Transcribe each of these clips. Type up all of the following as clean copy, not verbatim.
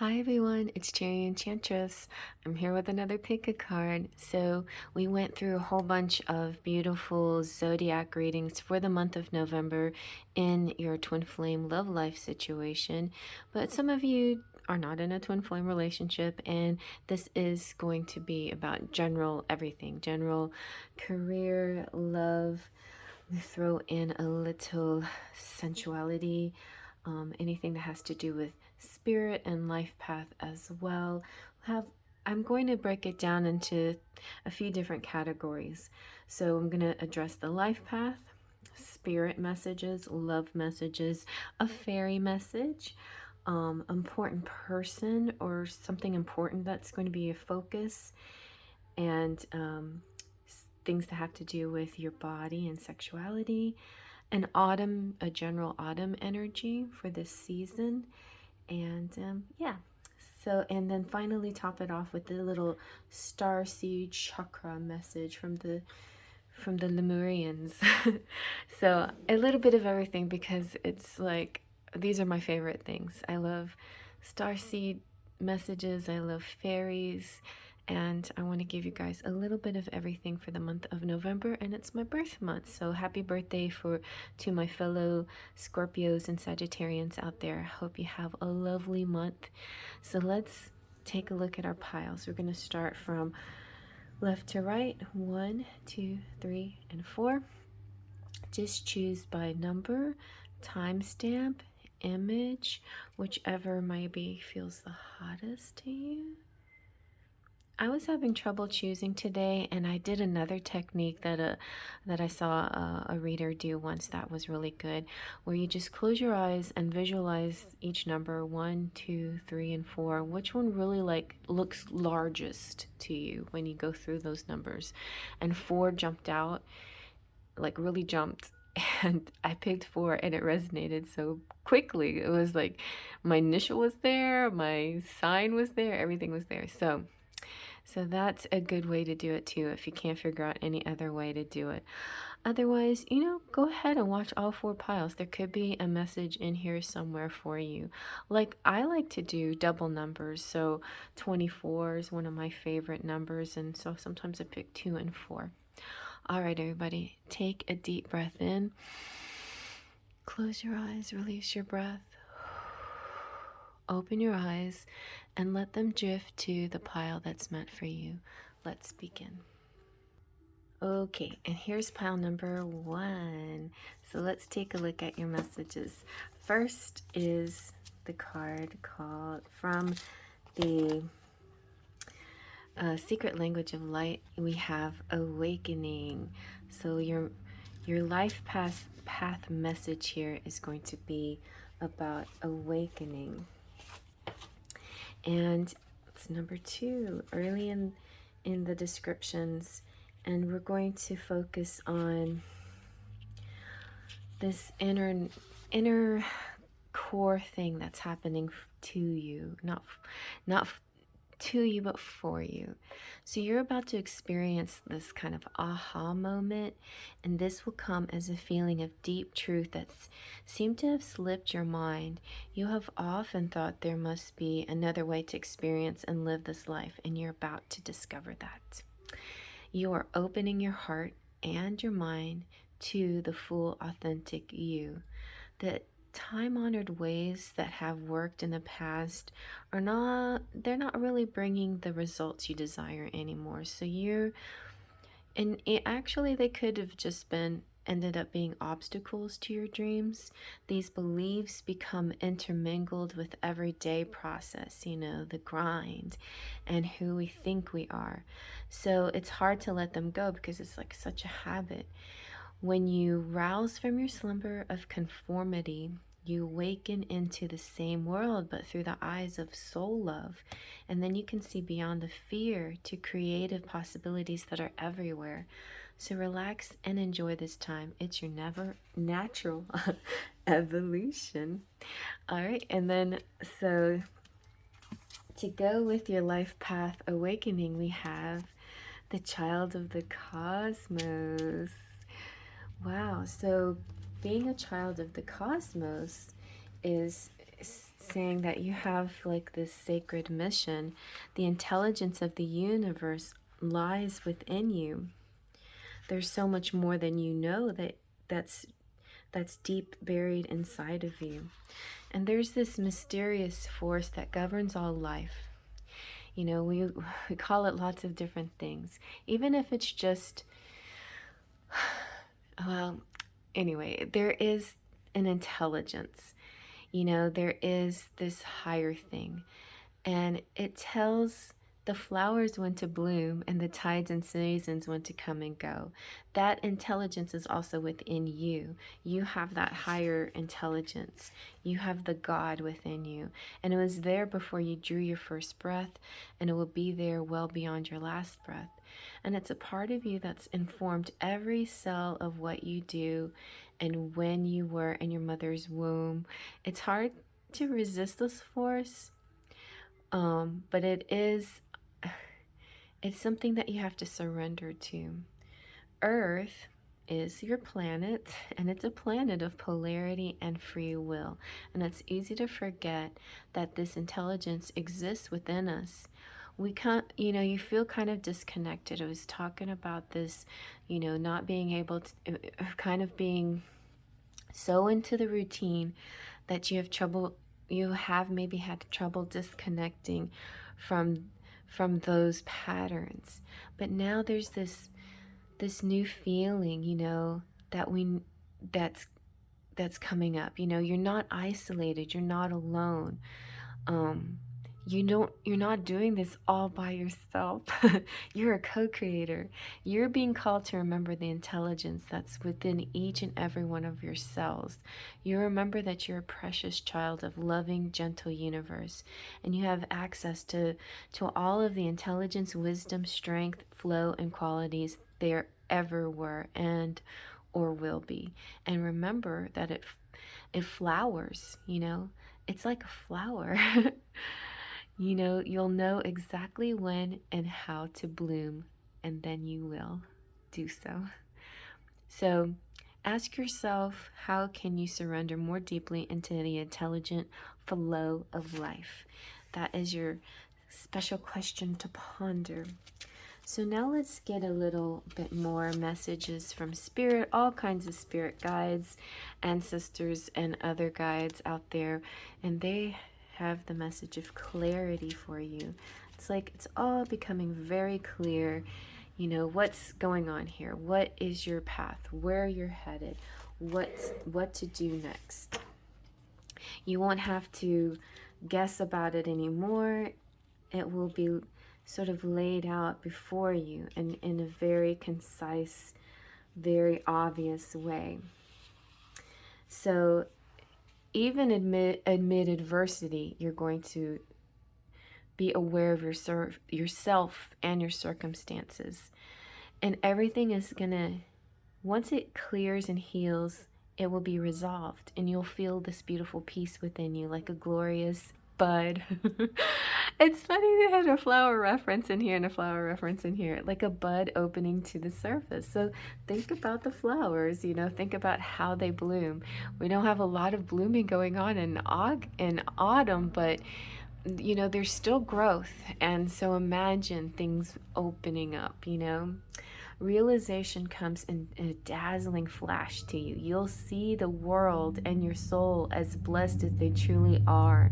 Hi everyone, it's JerryEnchantress. I'm here with another pick a card. So we went through a whole bunch of beautiful zodiac readings for the month of November in your twin flame love life situation. But some of you are not in a twin flame relationship, and this is going to be about general everything, general career, love. We throw in a little sensuality, anything that has to do with spirit and life path as well. I'm going to break it down into a few different categories. So I'm going to address the life path, spirit messages, love messages, a fairy message, important person or something important that's going to be a focus, and things that have to do with your body and sexuality, an autumn, a general autumn energy for this season, and yeah. So, and then finally top it off with the little starseed chakra message from the Lemurians. So a little bit of everything, because it's like these are my favorite things. I love starseed messages, I love fairies, and I want to give you guys a little bit of everything for the month of November, and it's my birth month. So happy birthday to my fellow Scorpios and Sagittarians out there. I hope you have a lovely month. So let's take a look at our piles. We're going to start from left to right, 1, 2, 3, and 4. Just choose by number, timestamp, image, whichever maybe feels the hottest to you. I was having trouble choosing today, and I did another technique that I saw a reader do once that was really good, where you just close your eyes and visualize each number, 1, 2, 3, and 4. Which one really looks largest to you when you go through those numbers? And 4 jumped out, like really jumped. And I picked 4, and it resonated so quickly. It was like my initial was there, my sign was there, everything was there. So that's a good way to do it too, if you can't figure out any other way to do it. Otherwise, go ahead and watch all 4 piles. There could be a message in here somewhere for you. Like, I like to do double numbers, so 24 is one of my favorite numbers, and so sometimes I pick 2 and 4. All right, everybody, take a deep breath in. Close your eyes, release your breath. Open your eyes and let them drift to the pile that's meant for you. Let's begin. Okay, and here's pile number 1. So let's take a look at your messages. First is the card called from the Secret Language of Light. We have Awakening. So your life path message here is going to be about awakening. And it's number 2 early in the descriptions, and we're going to focus on this inner core thing that's happening to you, not to you, but for you. So you're about to experience this kind of aha moment, and this will come as a feeling of deep truth that seemed to have slipped your mind. You have often thought there must be another way to experience and live this life, and you're about to discover that. You are opening your heart and your mind to the full, authentic you. That time-honored ways that have worked in the past they're not really bringing the results you desire anymore. So actually they could have just ended up being obstacles to your dreams. These beliefs become intermingled with everyday process, the grind and who we think we are. So it's hard to let them go because it's like such a habit. When you rouse from your slumber of conformity, you awaken into the same world, but through the eyes of soul love. And then you can see beyond the fear to creative possibilities that are everywhere. So relax and enjoy this time. It's your never natural evolution. All right. And then, so to go with your life path awakening, we have the child of the cosmos. Wow, so being a child of the cosmos saying that you have like this sacred mission. The intelligence of the universe lies within you. There's so much more than you know that's deep buried inside of you. And there's this mysterious force that governs all life. You know, we call it lots of different things. Even if it's just, well, anyway, there is an intelligence. You know, there is this higher thing. And it tells the flowers when to bloom and the tides and seasons when to come and go. That intelligence is also within you. You have that higher intelligence. You have the God within you. And it was there before you drew your first breath, and it will be there well beyond your last breath. And it's a part of you that's informed every cell of what you do and when you were in your mother's womb. It's hard to resist this force. But it's something that you have to surrender to. Earth is your planet, and it's a planet of polarity and free will. And it's easy to forget that this intelligence exists within us. We can't, you feel kind of disconnected. I was talking about this, not being able to, kind of being so into the routine that you have maybe had trouble disconnecting from those patterns. But now there's this new feeling, that that's coming up. You're not isolated, you're not alone. um you're not doing this all by yourself. You're a co-creator. You're being called to remember the intelligence that's within each and every one of your cells. You remember that you're a precious child of loving, gentle universe, and you have access to all of the intelligence, wisdom, strength, flow, and qualities there ever were and or will be. And remember that it flowers. It's like a flower. You'll know exactly when and how to bloom, and then you will do so. So ask yourself, how can you surrender more deeply into the intelligent flow of life? That is your special question to ponder. So now let's get a little bit more messages from Spirit, all kinds of spirit guides, ancestors, and other guides out there. And they have the message of clarity for you. It's like it's all becoming very clear, what's going on here. What is your path? Where you're headed? What to do next? You won't have to guess about it anymore. It will be sort of laid out before you and in a very concise, very obvious way. So even amid adversity, you're going to be aware of yourself and your circumstances. And everything is going to, once it clears and heals, it will be resolved. And you'll feel this beautiful peace within you, like a glorious bud. It's funny they had a flower reference in here and a flower reference in here, like a bud opening to the surface. So think about the flowers, think about how they bloom. We don't have a lot of blooming going on in autumn, but there's still growth. And so imagine things opening up. Realization comes in a dazzling flash to you. You'll see the world and your soul as blessed as they truly are.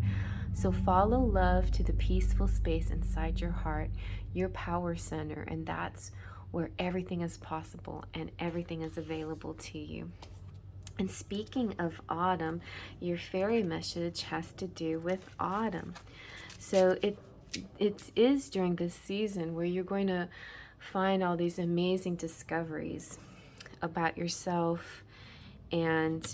So follow love to the peaceful space inside your heart, your power center, and that's where everything is possible and everything is available to you. And speaking of autumn, your fairy message has to do with autumn. So it is during this season where you're going to find all these amazing discoveries about yourself. And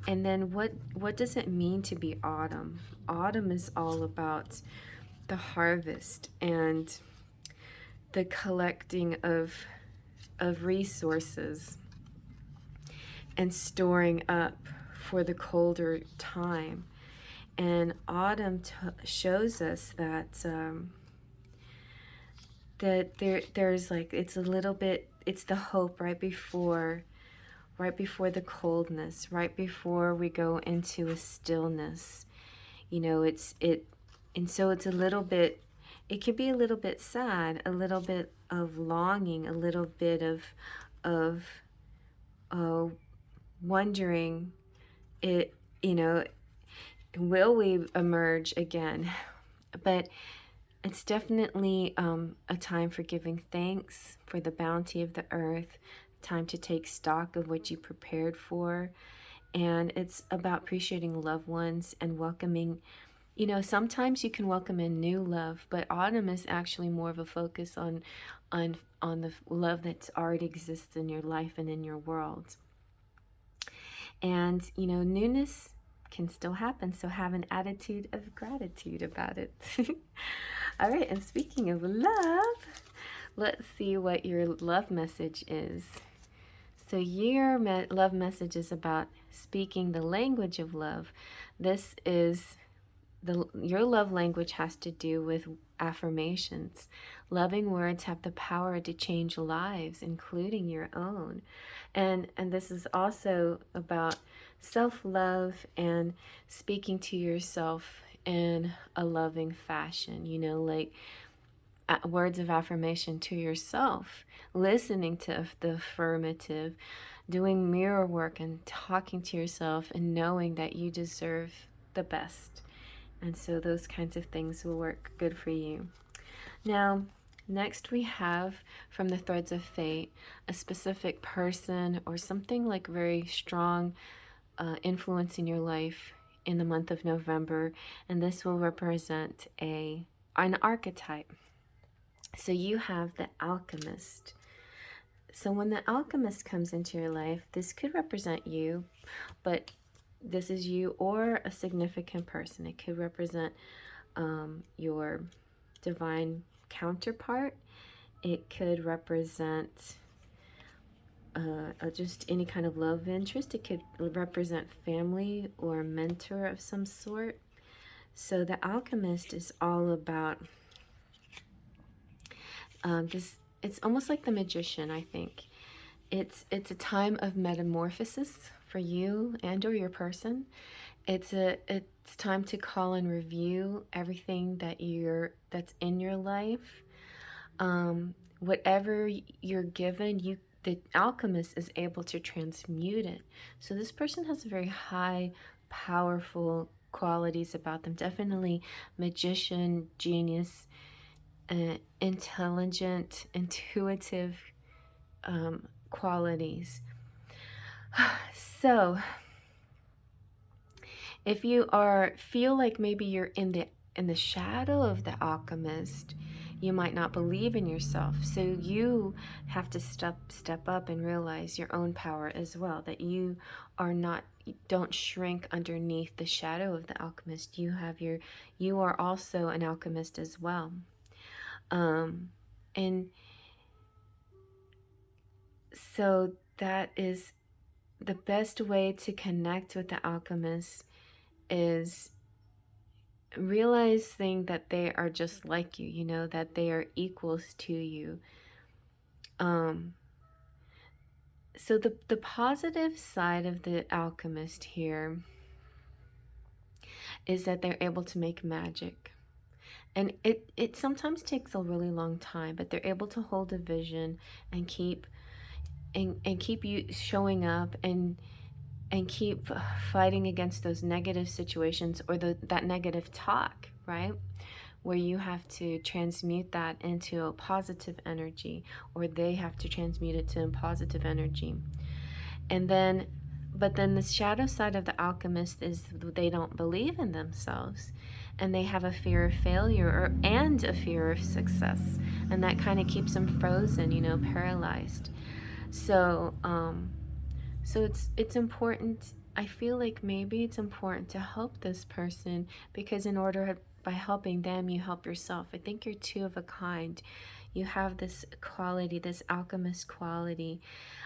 then what does it mean to be autumn? Autumn is all about the harvest and the collecting of resources and storing up for the colder time. And autumn shows us that there's like, it's a little bit, it's the hope right before the coldness, right before we go into a stillness. You know, and so it's a little bit, it could be a little bit sad, a little bit of longing, a little bit of uh, wondering, it, you know, will we emerge again? But it's definitely a time for giving thanks for the bounty of the earth, time to take stock of what you prepared for. And it's about appreciating loved ones and welcoming. You know, sometimes you can welcome in new love, but autumn is actually more of a focus on the love that already exists in your life and in your world. And, you know, newness can still happen, so have an attitude of gratitude about it. All right, and speaking of love, let's see what your love message is. So your love message is about speaking the language of love. This is your love language has to do with affirmations. Loving words have the power to change lives, including your own. And this is also about self-love and speaking to yourself in a loving fashion, you know, like words of affirmation to yourself, listening to the affirmative, doing mirror work and talking to yourself and knowing that you deserve the best. And so those kinds of things will work good for you. Now, next we have from the Threads of Fate a specific person or something like very strong influence in your life in the month of November, and this will represent an archetype. So you have the alchemist. So when the alchemist comes into your life, this could represent you, but this is you or a significant person. It could represent your divine counterpart. It could represent just any kind of love interest. It could represent family or a mentor of some sort. So the alchemist is all about this. It's almost like the magician, I think. It's a time of metamorphosis for you and or your person. It's time to call and review everything that's in your life. Whatever you're given, the alchemist is able to transmute it. So this person has very high, powerful qualities about them. Definitely magician, genius, intelligent, intuitive qualities. So if you feel like maybe you're in the shadow of the alchemist, you might not believe in yourself. So you have to step up and realize your own power as well, that you don't shrink underneath the shadow of the alchemist. You are also an alchemist as well. And so that is the best way to connect with the alchemist, is realizing that they are just like you, you know, that they are equals to you. So the positive side of the alchemist here is that they're able to make magic. And it sometimes takes a really long time, but they're able to hold a vision and keep you showing up and keep fighting against those negative situations or that negative talk, right? Where you have to transmute that into a positive energy, or they have to transmute it to a positive energy. But then the shadow side of the alchemist is they don't believe in themselves, and they have a fear of failure and a fear of success, and that kind of keeps them frozen, you know, paralyzed. So it's important. I feel like maybe it's important to help this person, because by helping them, you help yourself. I think you're two of a kind. You have this quality, this alchemist quality.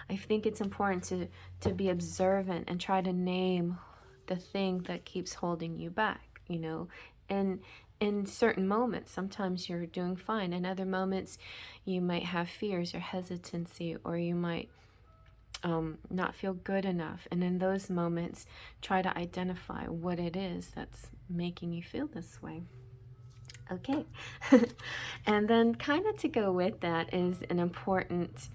I think it's important to be observant and try to name the thing that keeps holding you back, you know. And in certain moments, sometimes you're doing fine. In other moments, you might have fears or hesitancy, or you might not feel good enough. And in those moments, try to identify what it is that's making you feel this way. Okay. And then kind of to go with that is an important,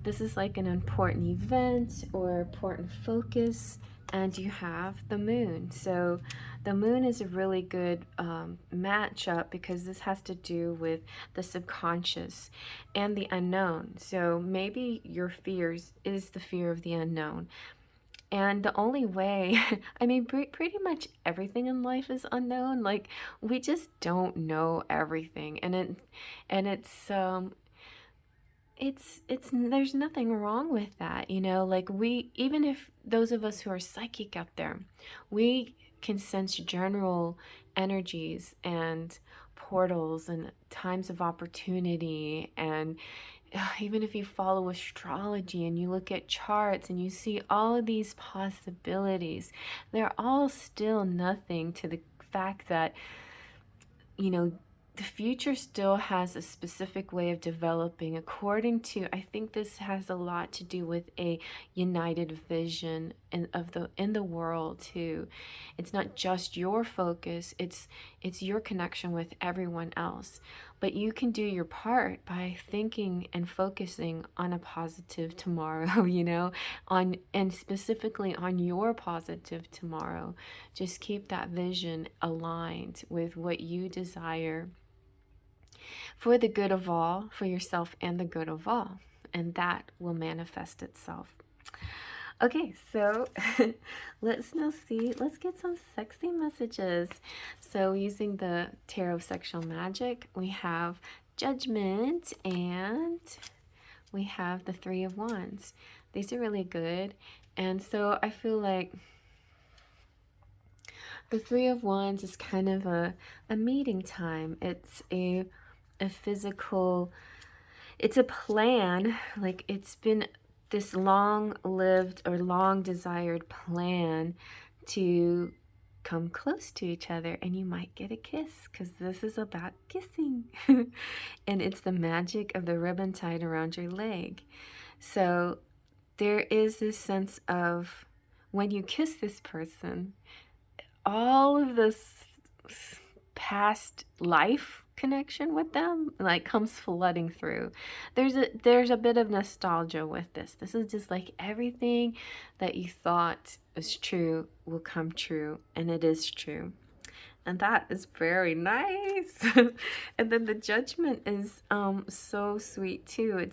this is like an important event or important focus, and you have the moon. So the moon is a really good matchup because this has to do with the subconscious and the unknown. So maybe your fears is the fear of the unknown. And the only way, I mean, pretty much everything in life is unknown. Like, we just don't know everything. And it's there's nothing wrong with that, you know. Like, we, even if those of us who are psychic out there, we can sense general energies and portals and times of opportunity. And even if you follow astrology and you look at charts and you see all of these possibilities, they're all still nothing to the fact that, you know, the future still has a specific way of developing according to, I think this has a lot to do with a united vision in the world too. It's not just your focus, it's your connection with everyone else. But you can do your part by thinking and focusing on a positive tomorrow, you know, on, and specifically on your positive tomorrow. Just keep that vision aligned with what you desire for the good of all, for yourself and the good of all, and that will manifest itself. Okay, so let's now see, let's get some sexy messages. So using the Tarot Sexual Magic, we have Judgment and we have the Three of Wands. These are really good. And so I feel like the Three of Wands is kind of a meeting time. It's a physical, it's a plan, like it's been this long-lived or long-desired plan to come close to each other, and you might get a kiss because this is about kissing. And it's the magic of the ribbon tied around your leg. So there is this sense of when you kiss this person, all of this past life connection with them like comes flooding through. There's a bit of nostalgia with this. This is just like everything that you thought is true will come true, and it is true. And that is very nice. And then the Judgment is so sweet too.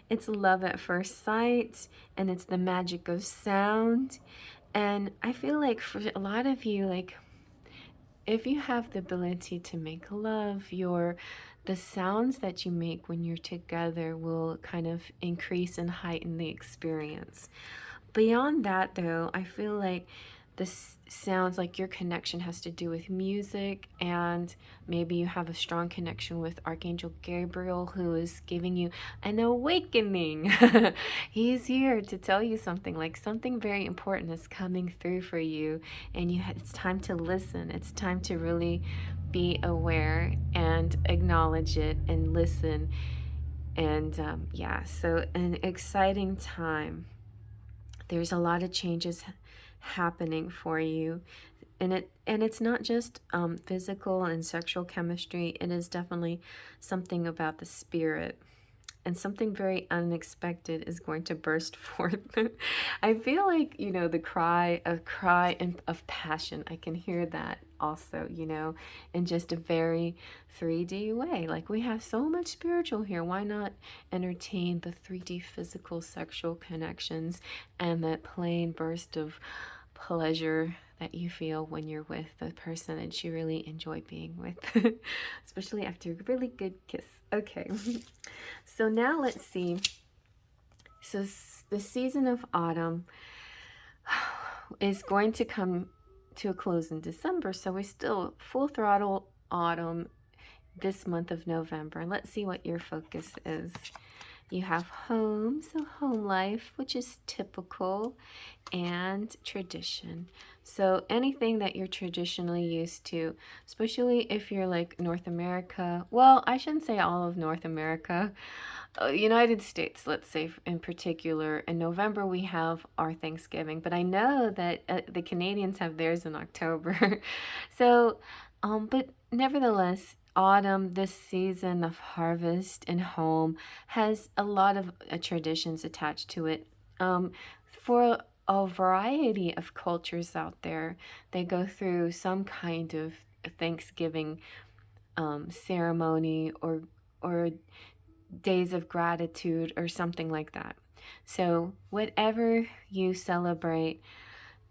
It's love at first sight, and it's the magic of sound. And I feel like for a lot of you, like, if you have the ability to make love, the sounds that you make when you're together will kind of increase and heighten the experience. Beyond that, though, I feel like this sounds like your connection has to do with music, and maybe you have a strong connection with Archangel Gabriel, who is giving you an awakening. He's here to tell you something, like something very important is coming through for you, and it's time to listen. It's time to really be aware and acknowledge it and listen. And yeah, so an exciting time. There's a lot of changes happening for you, and it's not just physical and sexual chemistry. It is definitely something about the spirit, and something very unexpected is going to burst forth. I feel like, you know, the cry of passion, I can hear that also, you know, in just a very 3D way. Like, we have so much spiritual here. Why not entertain the 3D physical sexual connections and that plain burst of pleasure that you feel when you're with the person that you really enjoy being with, especially after a really good kiss. Okay, so now let's see. So the season of autumn is going to come to a close in December, so we're still full throttle autumn this month of November. Let's see what your focus is. You have home, so home life, which is typical, and tradition. So anything that you're traditionally used to, especially if you're like North America. Well, I shouldn't say all of North America. United States, let's say in particular. In November, we have our Thanksgiving, but I know that the Canadians have theirs in October. So, but nevertheless, autumn, this season of harvest and home, has a lot of traditions attached to it. For a variety of cultures out there, they go through some kind of Thanksgiving ceremony or days of gratitude or something like that. So, whatever you celebrate,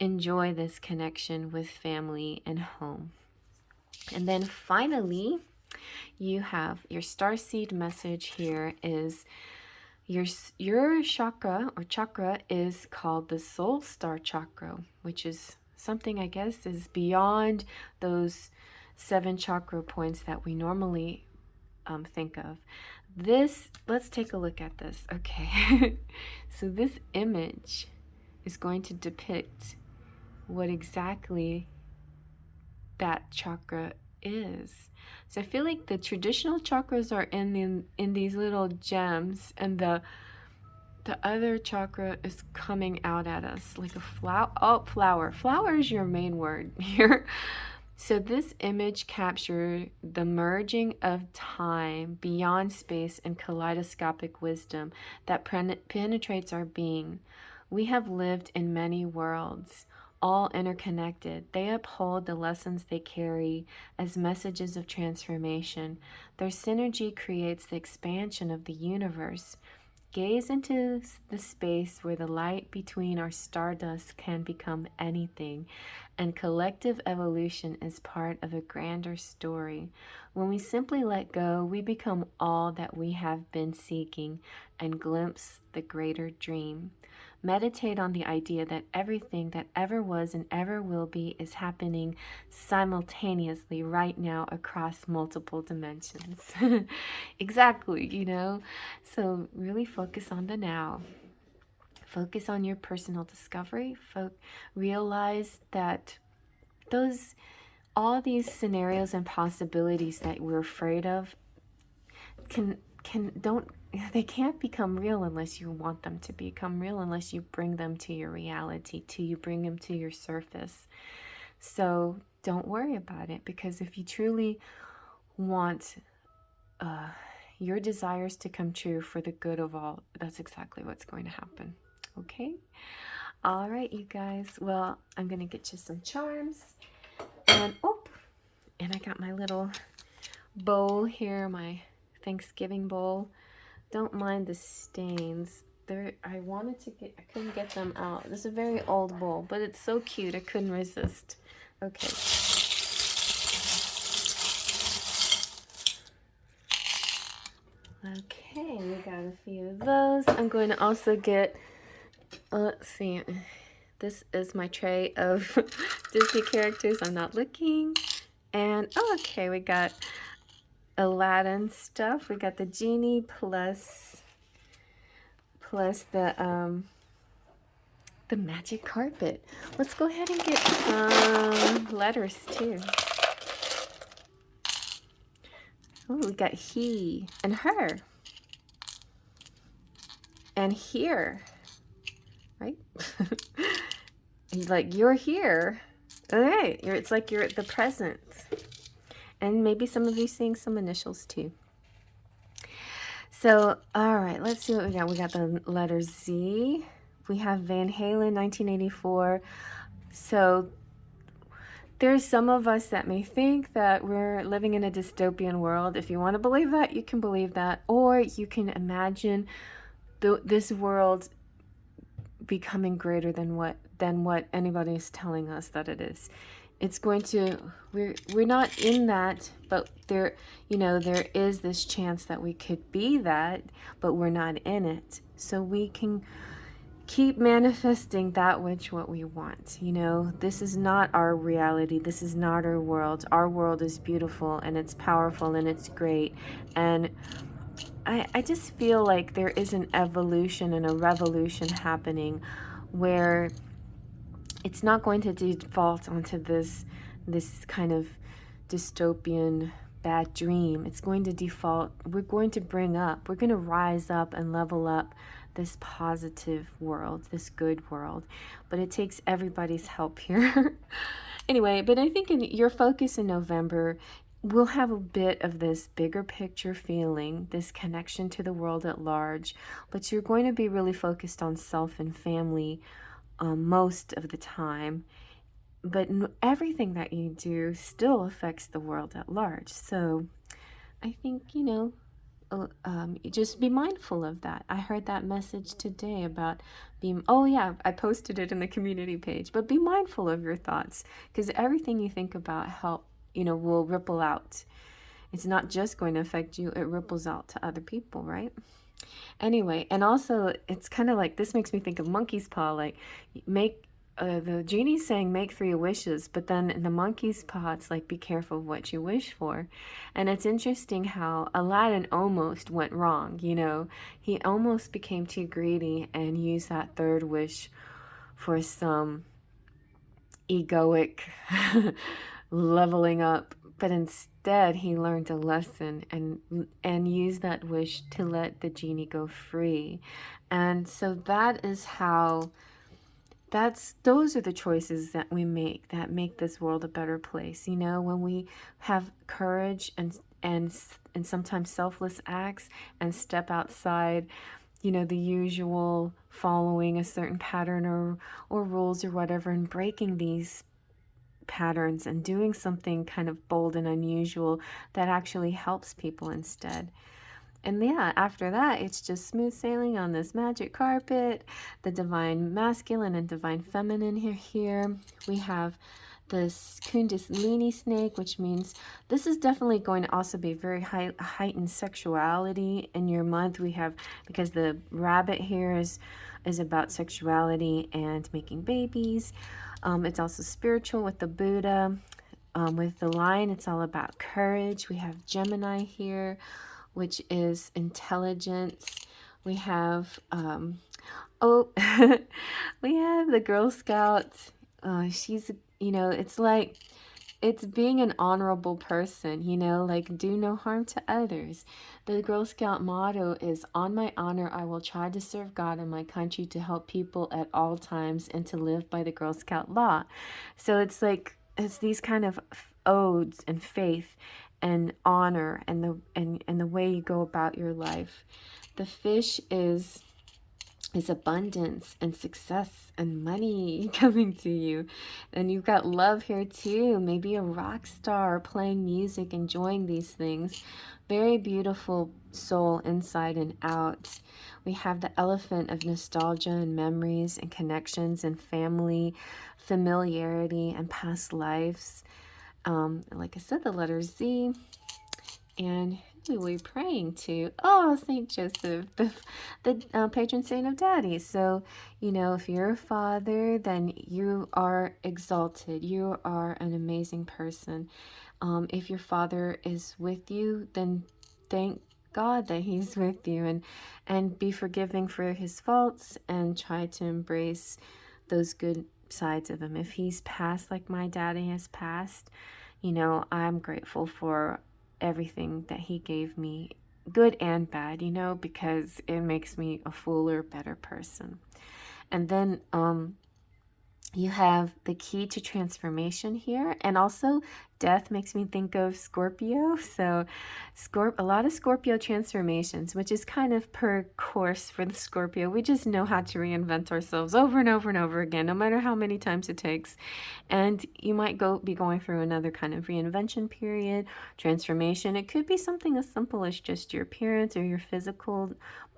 enjoy this connection with family and home. And then finally, you have your starseed message here is your chakra is called the soul star chakra, which is something I guess is beyond those 7 chakra points that we normally think of. Let's take a look at this. Okay. So this image is going to depict what exactly that chakra is. So I feel like the traditional chakras are in these little gems, and the other chakra is coming out at us like a flower. Oh, flower. Flower is your main word here. So this image captured the merging of time beyond space and kaleidoscopic wisdom that penetrates our being. We have lived in many worlds, all interconnected. They uphold the lessons they carry as messages of transformation. Their synergy creates the expansion of the universe. Gaze into the space where the light between our stardust can become anything, and collective evolution is part of a grander story. When we simply let go, we become all that we have been seeking and glimpse the greater dream. Meditate on the idea that everything that ever was and ever will be is happening simultaneously right now across multiple dimensions. Exactly, So really focus on the now. Focus on your personal discovery. Realize that all these scenarios and possibilities that we're afraid of they can't become real unless you want them to become real, unless you bring them to your reality, you bring them to your surface. So don't worry about it, because if you truly want your desires to come true for the good of all, that's exactly what's going to happen. Okay? All right, you guys. Well, I'm going to get you some charms. And I got my little bowl here, my Thanksgiving bowl. Don't mind the stains. I couldn't get them out. This is a very old bowl, but it's so cute. I couldn't resist. Okay. Okay, we got a few of those. I'm going to also get, let's see, this is my tray of Disney characters. I'm not looking. And, okay, we got Aladdin stuff. We got the genie plus the magic carpet. Let's go ahead and get some letters too. Oh, we got he and her and here, right? Like you're here. All right, it's like you're at the present. And maybe some of you seeing some initials too. So, all right, let's see what we got. We got the letter Z. We have Van Halen, 1984. So there's some of us that may think that we're living in a dystopian world. If you want to believe that, you can believe that. Or you can imagine this world becoming greater than what anybody is telling us that it is. It's going to, we're not in that, but there is this chance that we could be that, but we're not in it. So we can keep manifesting what we want. This is not our reality. This is not our world. Our world is beautiful and it's powerful and it's great. And I just feel like there is an evolution and a revolution happening where it's not going to default onto this kind of dystopian bad dream. It's going to default, we're going to we're going to rise up and level up this positive world, this good world. But it takes everybody's help here. Anyway, but I think in your focus in November, we'll have a bit of this bigger picture feeling, this connection to the world at large, but you're going to be really focused on self and family most of the time. But everything that you do still affects the world at large. So I think, just be mindful of that. I heard that message today about being, oh yeah, I posted it in the community page, but be mindful of your thoughts, because everything you think about will ripple out. It's not just going to affect you, it ripples out to other people, right? Anyway, and also it's kind of like, this makes me think of monkey's paw, like make the genie's saying make 3 wishes, but then in the monkey's paw it's like be careful of what you wish for. And it's interesting how Aladdin almost went wrong, he almost became too greedy and used that 3rd wish for some egoic leveling up, but instead he learned a lesson and used that wish to let the genie go free. And so that is how those are the choices that we make that make this world a better place. When we have courage and sometimes selfless acts and step outside the usual, following a certain pattern or rules or whatever, and breaking these patterns and doing something kind of bold and unusual that actually helps people instead. And yeah, after that, it's just smooth sailing on this magic carpet, the divine masculine and divine feminine here. We have this Kundalini snake, which means this is definitely going to also be very heightened sexuality in your month. We have, because the rabbit here is about sexuality and making babies. It's also spiritual with the Buddha. With the lion, it's all about courage. We have Gemini here, which is intelligence. We have, we have the Girl Scout. She's, it's like, it's being an honorable person, like do no harm to others. The Girl Scout motto is, on my honor, I will try to serve God and my country, to help people at all times, and to live by the Girl Scout law. So it's like, it's these kind of odes and faith and honor and the way you go about your life. The fish is abundance and success and money coming to you. And you've got love here too, maybe a rock star playing music, enjoying these things. Very beautiful soul inside and out. We have the elephant of nostalgia and memories and connections and family, familiarity and past lives. Like I said, the letter Z. And who are we praying to? Oh, Saint Joseph, the patron saint of daddy. So, if you're a father, then you are exalted. You are an amazing person. If your father is with you, then thank God that he's with you, and be forgiving for his faults and try to embrace those good sides of him. If he's passed like my daddy has passed, I'm grateful for everything that he gave me, good and bad, because it makes me a fuller, better person. And then you have the key to transformation here, and also death makes me think of Scorpio. So a lot of Scorpio transformations, which is kind of per course for the Scorpio. We just know how to reinvent ourselves over and over and over again, no matter how many times it takes. And you might be going through another kind of reinvention period, transformation. It could be something as simple as just your appearance or your physical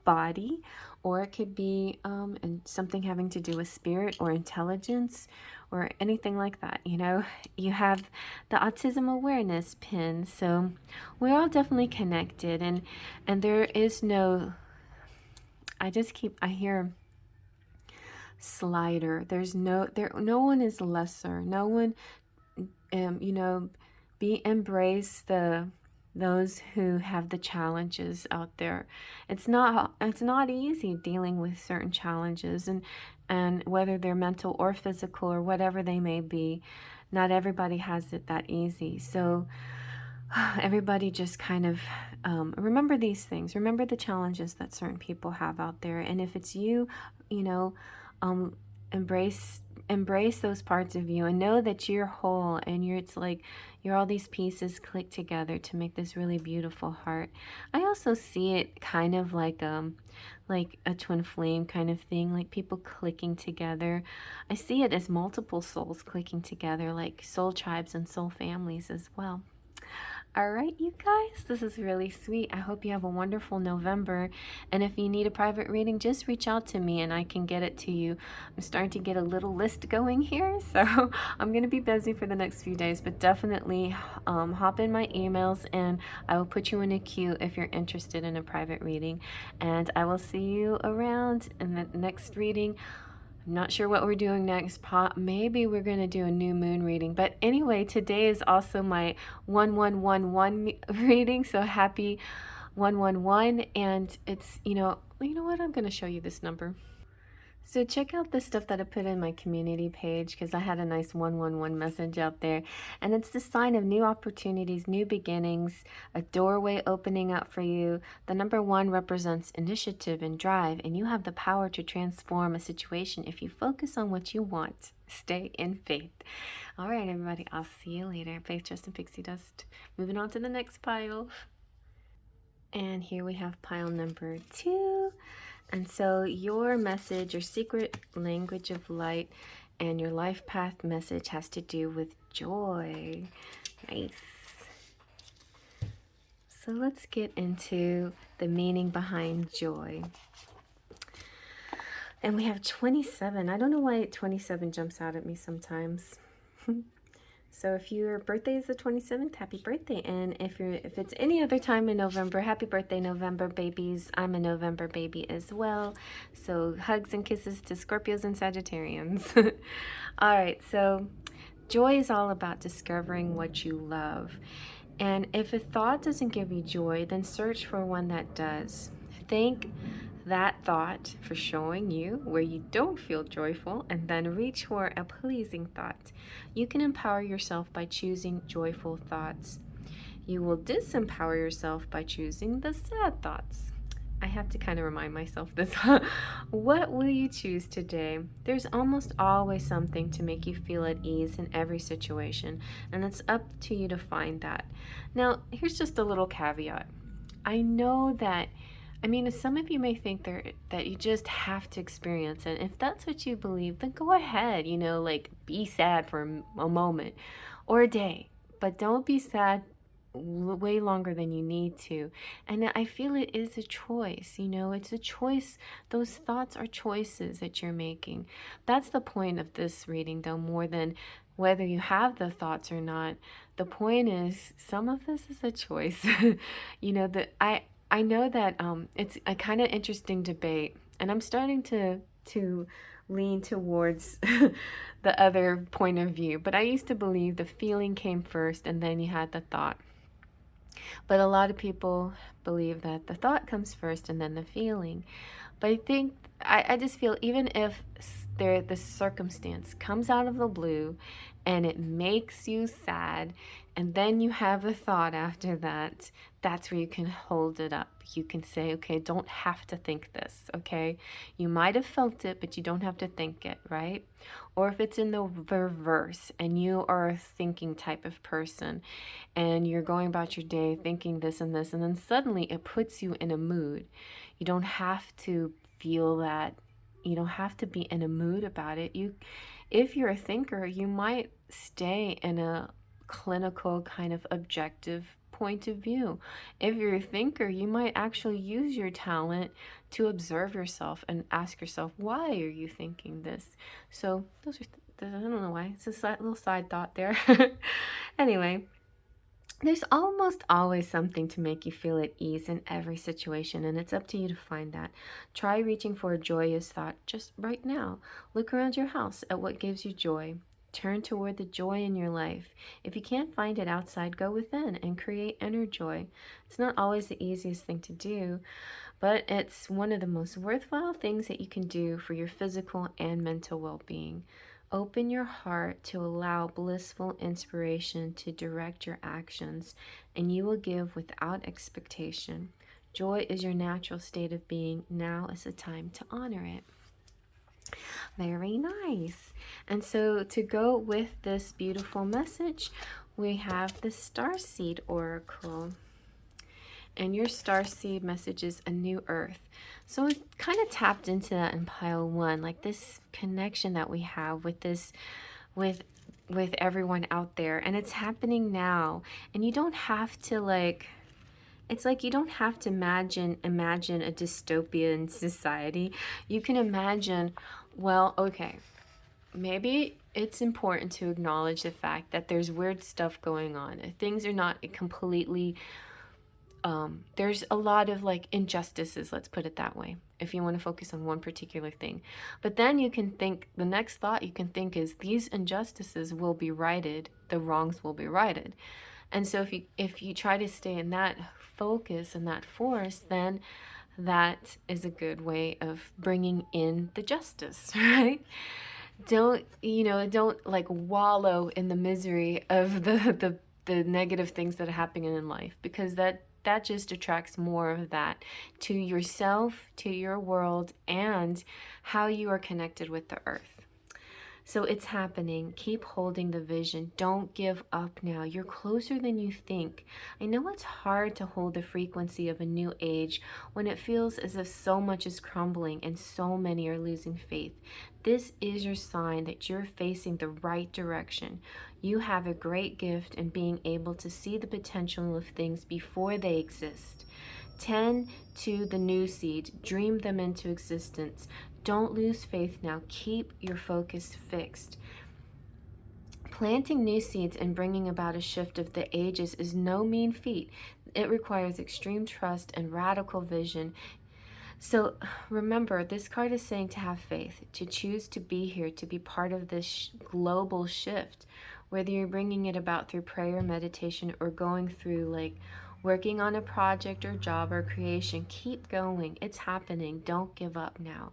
body, or it could be and something having to do with spirit or intelligence or anything like that. You have the autism awareness pin, so we're all definitely connected, and there is no, I hear slighter. No one is lesser. No one, embrace the those who have the challenges out there. It's not easy dealing with certain challenges, and whether they're mental or physical or whatever they may be, not everybody has it that easy. So everybody just kind of remember these things. Remember the challenges that certain people have out there, and if it's you, you know, um, embrace those parts of you, and know that you're whole, and it's like you're all these pieces click together to make this really beautiful heart. I also see it kind of like a twin flame kind of thing, like people clicking together. I see it as multiple souls clicking together, like soul tribes and soul families as well. All right, you guys, this is really sweet. I hope you have a wonderful November. And if you need a private reading, just reach out to me and I can get it to you. I'm starting to get a little list going here, so I'm going to be busy for the next few days, but definitely hop in my emails and I will put you in a queue if you're interested in a private reading. And I will see you around in the next reading. I'm not sure what we're doing next. Maybe we're going to do a new moon reading. But anyway, today is also my 1111 reading. So happy 111. And it's, you know what? I'm going to show you this number. So check out the stuff that I put in my community page, because I had a nice 111 message out there. And it's the sign of new opportunities, new beginnings, a doorway opening up for you. The number 1 represents initiative and drive, and you have the power to transform a situation if you focus on what you want. Stay in faith. All right, everybody, I'll see you later. Faith, Trust, and Pixie Dust. Moving on to the next pile. And here we have pile number 2. And so your message, your secret language of light, and your life path message has to do with joy. Nice. So let's get into the meaning behind joy. And we have 27. I don't know why 27 jumps out at me sometimes. So if your birthday is the 27th, happy birthday. And if it's any other time in November, happy birthday, November babies. I'm a November baby as well. So hugs and kisses to Scorpios and Sagittarians. All right, so joy is all about discovering what you love. And if a thought doesn't give you joy, then search for one that does. Thank that thought for showing you where you don't feel joyful, and then reach for a pleasing thought. You can empower yourself by choosing joyful thoughts. You will disempower yourself by choosing the sad thoughts. I have to kind of remind myself this. What will you choose today? There's almost always something to make you feel at ease in every situation, and it's up to you to find that. Now, here's just a little caveat. I know that some of you may think that you just have to experience it. If that's what you believe, then go ahead, like be sad for a moment or a day, but don't be sad way longer than you need to. And I feel it is a choice, it's a choice. Those thoughts are choices that you're making. That's the point of this reading, though, more than whether you have the thoughts or not. The point is, some of this is a choice. That I know that it's a kind of interesting debate, and I'm starting to lean towards the other point of view. But I used to believe the feeling came first and then you had the thought. But a lot of people believe that the thought comes first and then the feeling. But I just feel, even if the circumstance comes out of the blue and it makes you sad, and then you have a thought after that, that's where you can hold it up. You can say, okay, don't have to think this, okay? You might have felt it, but you don't have to think it, right? Or if it's in the reverse and you are a thinking type of person and you're going about your day thinking this and this, and then suddenly it puts you in a mood. You don't have to feel that. You don't have to be in a mood about it. If you're a thinker, you might stay in a clinical kind of objective point of view. If you're a thinker, you might actually use your talent to observe yourself and ask yourself, why are you thinking this? So those are, I don't know why. It's a little side thought there. Anyway, there's almost always something to make you feel at ease in every situation, and it's up to you to find that. Try reaching for a joyous thought just right now. Look around your house at what gives you joy. Turn toward the joy in your life. If you can't find it outside, go within and create inner joy. It's not always the easiest thing to do, but it's one of the most worthwhile things that you can do for your physical and mental well-being. Open your heart to allow blissful inspiration to direct your actions, and you will give without expectation. Joy is your natural state of being. Now is the time to honor it. Very nice. And so to go with this beautiful message, we have the Starseed Oracle. And your Starseed message is a new earth. So it kind of tapped into that in pile 1, like this connection that we have with this, with everyone out there. And it's happening now. And you don't have to like, it's like you don't have to imagine a dystopian society. You can imagine, well, okay, maybe it's important to acknowledge the fact that there's weird stuff going on. Things are not completely, there's a lot of like injustices, let's put it that way, if you want to focus on one particular thing. But then you can think, the next thought you can think is these injustices will be righted, the wrongs will be righted. And so if you try to stay in that focus and that force, then that is a good way of bringing in the justice, right? Don't like wallow in the misery of the negative things that are happening in life, because that just attracts more of that to yourself, to your world, and how you are connected with the earth. So it's happening. Keep holding the vision. Don't give up now. You're closer than you think. I know it's hard to hold the frequency of a new age when it feels as if so much is crumbling and so many are losing faith. This is your sign that you're facing the right direction. You have a great gift in being able to see the potential of things before they exist. Tend to the new seed. Dream them into existence. Don't lose faith now. Keep your focus fixed. Planting new seeds and bringing about a shift of the ages is no mean feat. It requires extreme trust and radical vision. So remember, this card is saying to have faith, to choose to be here, to be part of this global shift. Whether you're bringing it about through prayer, meditation, or going through like working on a project or job or creation, keep going. It's happening. Don't give up now.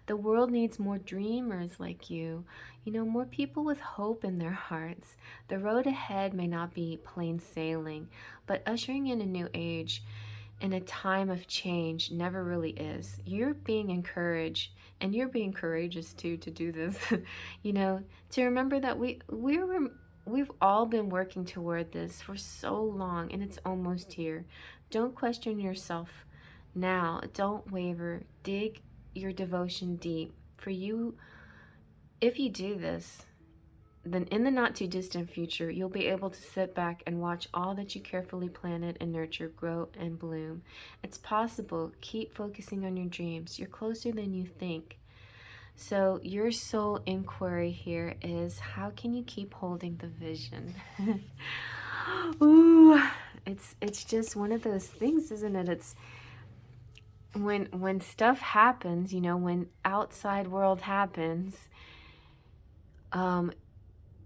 The world needs more dreamers like you, more people with hope in their hearts. The road ahead may not be plain sailing, but ushering in a new age in a time of change never really is. You're being encouraged, and you're being courageous too to do this, to remember that we've all been working toward this for so long, and it's almost here. Don't question yourself now. Don't waver. Dig your devotion deep. For you, if you do this, then in the not too distant future, you'll be able to sit back and watch all that you carefully planted and nurtured grow and bloom. It's possible. Keep focusing on your dreams. You're closer than you think. So your soul inquiry here is, how can you keep holding the vision? Ooh, it's just one of those things, isn't it? It's when stuff happens, when outside world happens,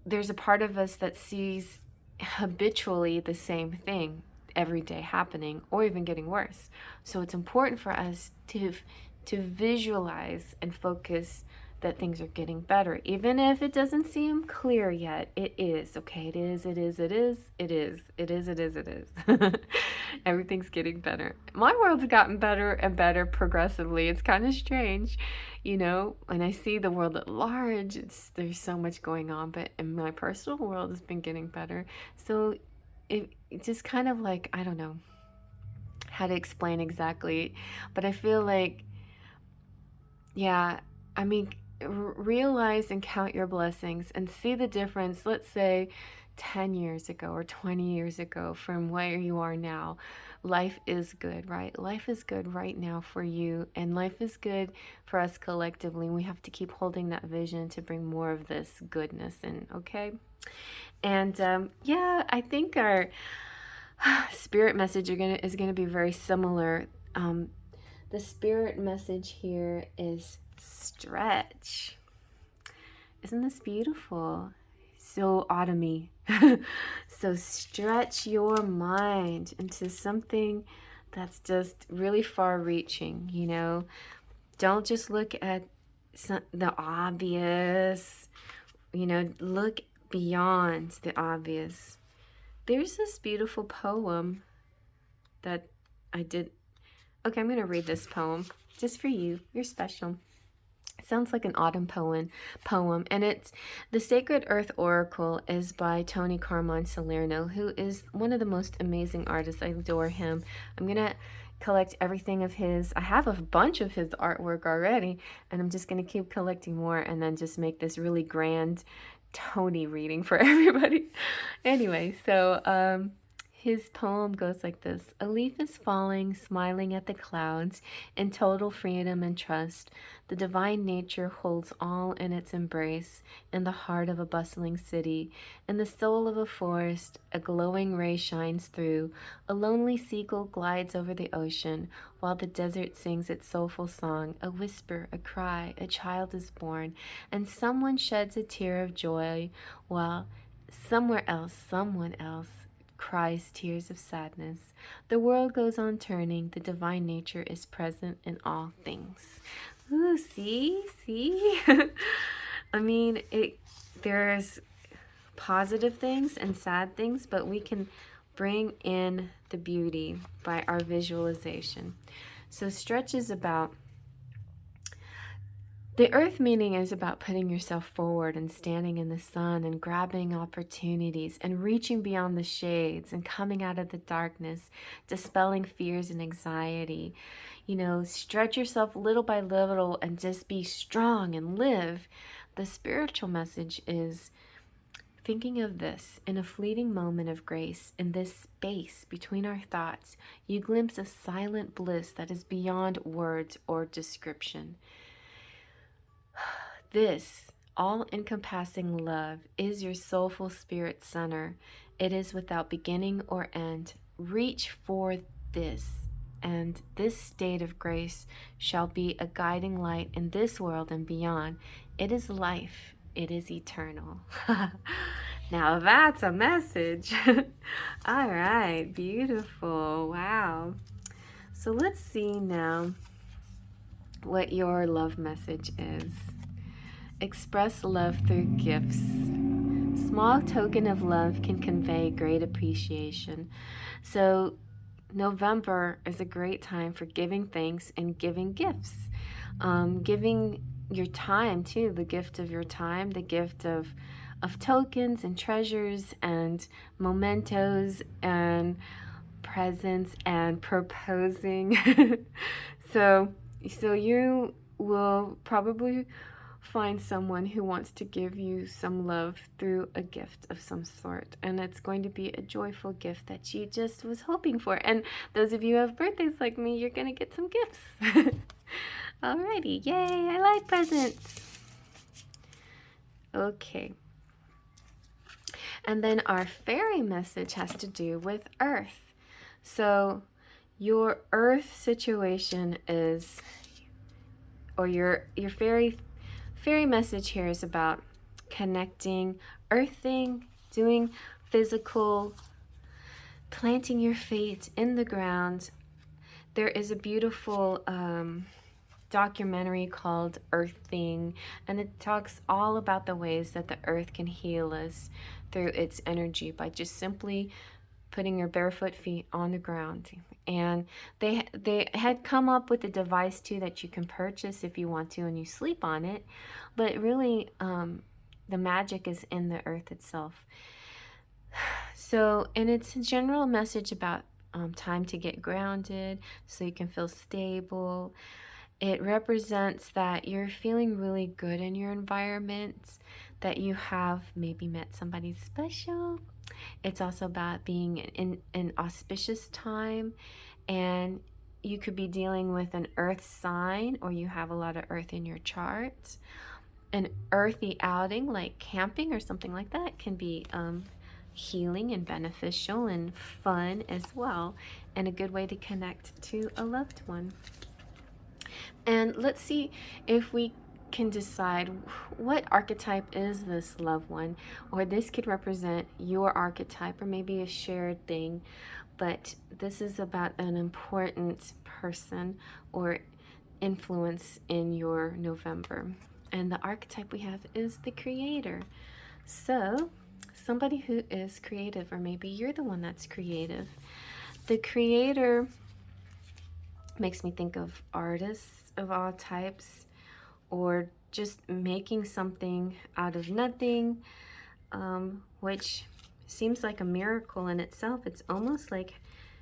there's a part of us that sees habitually the same thing every day happening, or even getting worse. So it's important for us to visualize and focus that things are getting better, even if it doesn't seem clear yet. It is, okay? It is. Everything's getting better. My world's gotten better and better progressively. It's kind of strange, when I see the world at large, there's so much going on, but in my personal world, it's been getting better. So it just kind of like, I don't know how to explain exactly, but I feel like, yeah, I mean, realize and count your blessings and see the difference, let's say 10 years ago or 20 years ago from where you are now. Life is good, right? Life is good right now for you, and life is good for us collectively. We have to keep holding that vision to bring more of this goodness in, okay? And yeah, I think our spirit message is gonna be very similar. The spirit message here is stretch. Isn't this beautiful? so autumny. So stretch your mind into something that's just really far reaching, you know. Don't just look at the obvious, you know, look beyond the obvious. There's this beautiful poem that I did. Okay, I'm going to read this poem just for you. You're special. Sounds like an autumn poem, and it's The Sacred Earth Oracle is by Tony Carmine Salerno, who is one of the most amazing artists. I adore him. I'm gonna collect everything of his. I have a bunch of his artwork already, and I'm just gonna keep collecting more and then just make this really grand Tony reading for everybody. Anyway, so his poem goes like this. A leaf is falling, smiling at the clouds, in total freedom and trust. The divine nature holds all in its embrace, in the heart of a bustling city. In the soul of a forest, a glowing ray shines through. A lonely seagull glides over the ocean, while the desert sings its soulful song. A whisper, a cry, a child is born, and someone sheds a tear of joy, while someone else cries tears of sadness. The world goes on turning. The divine nature is present in all things. Ooh, see? I mean, there's positive things and sad things, but we can bring in the beauty by our visualization. So stretch is about the earth meaning is about putting yourself forward and standing in the sun and grabbing opportunities and reaching beyond the shades and coming out of the darkness, dispelling fears and anxiety. You know, stretch yourself little by little and just be strong and live. The spiritual message is thinking of this in a fleeting moment of grace, in this space between our thoughts, you glimpse a silent bliss that is beyond words or description. This all-encompassing love is your soulful spirit center. It is without beginning or end. Reach for this, and this state of grace shall be a guiding light in this world and beyond. It is life. It is eternal. Now that's a message. All right, beautiful. Wow. So let's see now what your love message is. Express love through gifts. Small token of love can convey great appreciation. So November is a great time for giving thanks and giving gifts. Giving your time too, the gift of your time, the gift of tokens and treasures and mementos and presents and proposing. so you will probably find someone who wants to give you some love through a gift of some sort, and it's going to be a joyful gift that you just was hoping for. And those of you who have birthdays like me, you're gonna get some gifts. Alrighty, yay, I like presents. Okay, and then our fairy message has to do with earth. So your earth situation is, or your fairy message here is about connecting, earthing, doing physical, planting your feet in the ground. There is a beautiful documentary called Earthing, and it talks all about the ways that the earth can heal us through its energy by just simply putting your barefoot feet on the ground. And they had come up with a device too that you can purchase if you want to, and you sleep on it. But really, the magic is in the earth itself. So, and it's a general message about time to get grounded so you can feel stable. It represents that you're feeling really good in your environment, that you have maybe met somebody special. It's also about being in an auspicious time, and you could be dealing with an earth sign, or you have a lot of earth in your chart. An earthy outing like camping or something like that can be healing and beneficial and fun as well, and a good way to connect to a loved one. And let's see if we can decide what archetype is this loved one, or this could represent your archetype or maybe a shared thing, but this is about an important person or influence in your November. And the archetype we have is the creator. So, somebody who is creative, or maybe you're the one that's creative. The creator makes me think of artists of all types, or just making something out of nothing, which seems like a miracle in itself. It's almost like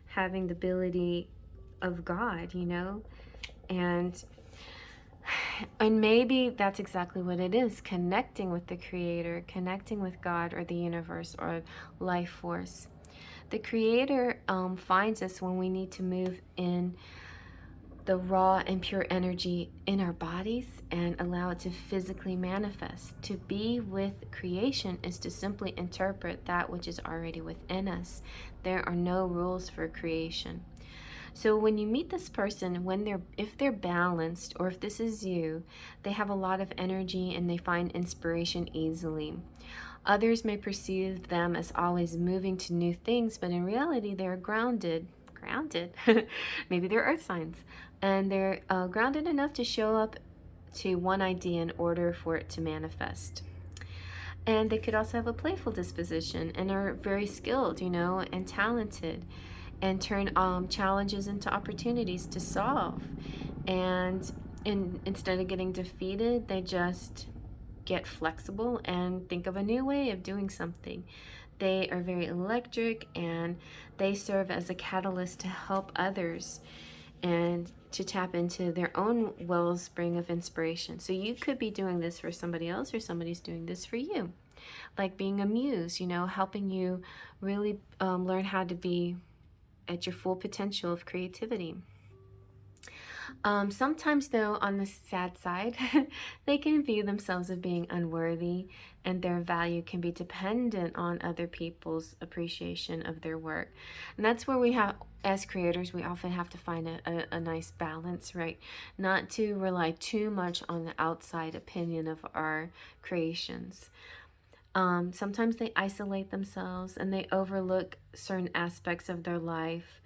having the ability of God, you know? And maybe that's exactly what it is, connecting with the creator, connecting with God or the universe or life force. The creator finds us when we need to move in the raw and pure energy in our bodies and allow it to physically manifest. To be with creation is to simply interpret that which is already within us. There are no rules for creation. So when you meet this person, if they're balanced, or if this is you, they have a lot of energy and they find inspiration easily. Others may perceive them as always moving to new things, but in reality they're grounded. Maybe they're earth signs, and they're grounded enough to show up to one idea in order for it to manifest. And they could also have a playful disposition and are very skilled, you know, and talented, and turn challenges into opportunities to solve. And instead of getting defeated, they just get flexible and think of a new way of doing something. They are very electric, and they serve as a catalyst to help others and to tap into their own wellspring of inspiration. So you could be doing this for somebody else, or somebody's doing this for you. Like being a muse, you know, helping you really learn how to be at your full potential of creativity. Sometimes, though, on the sad side, they can view themselves as being unworthy, and their value can be dependent on other people's appreciation of their work. And that's where we have, as creators, we often have to find a nice balance, right? Not to rely too much on the outside opinion of our creations. Sometimes they isolate themselves and they overlook certain aspects of their life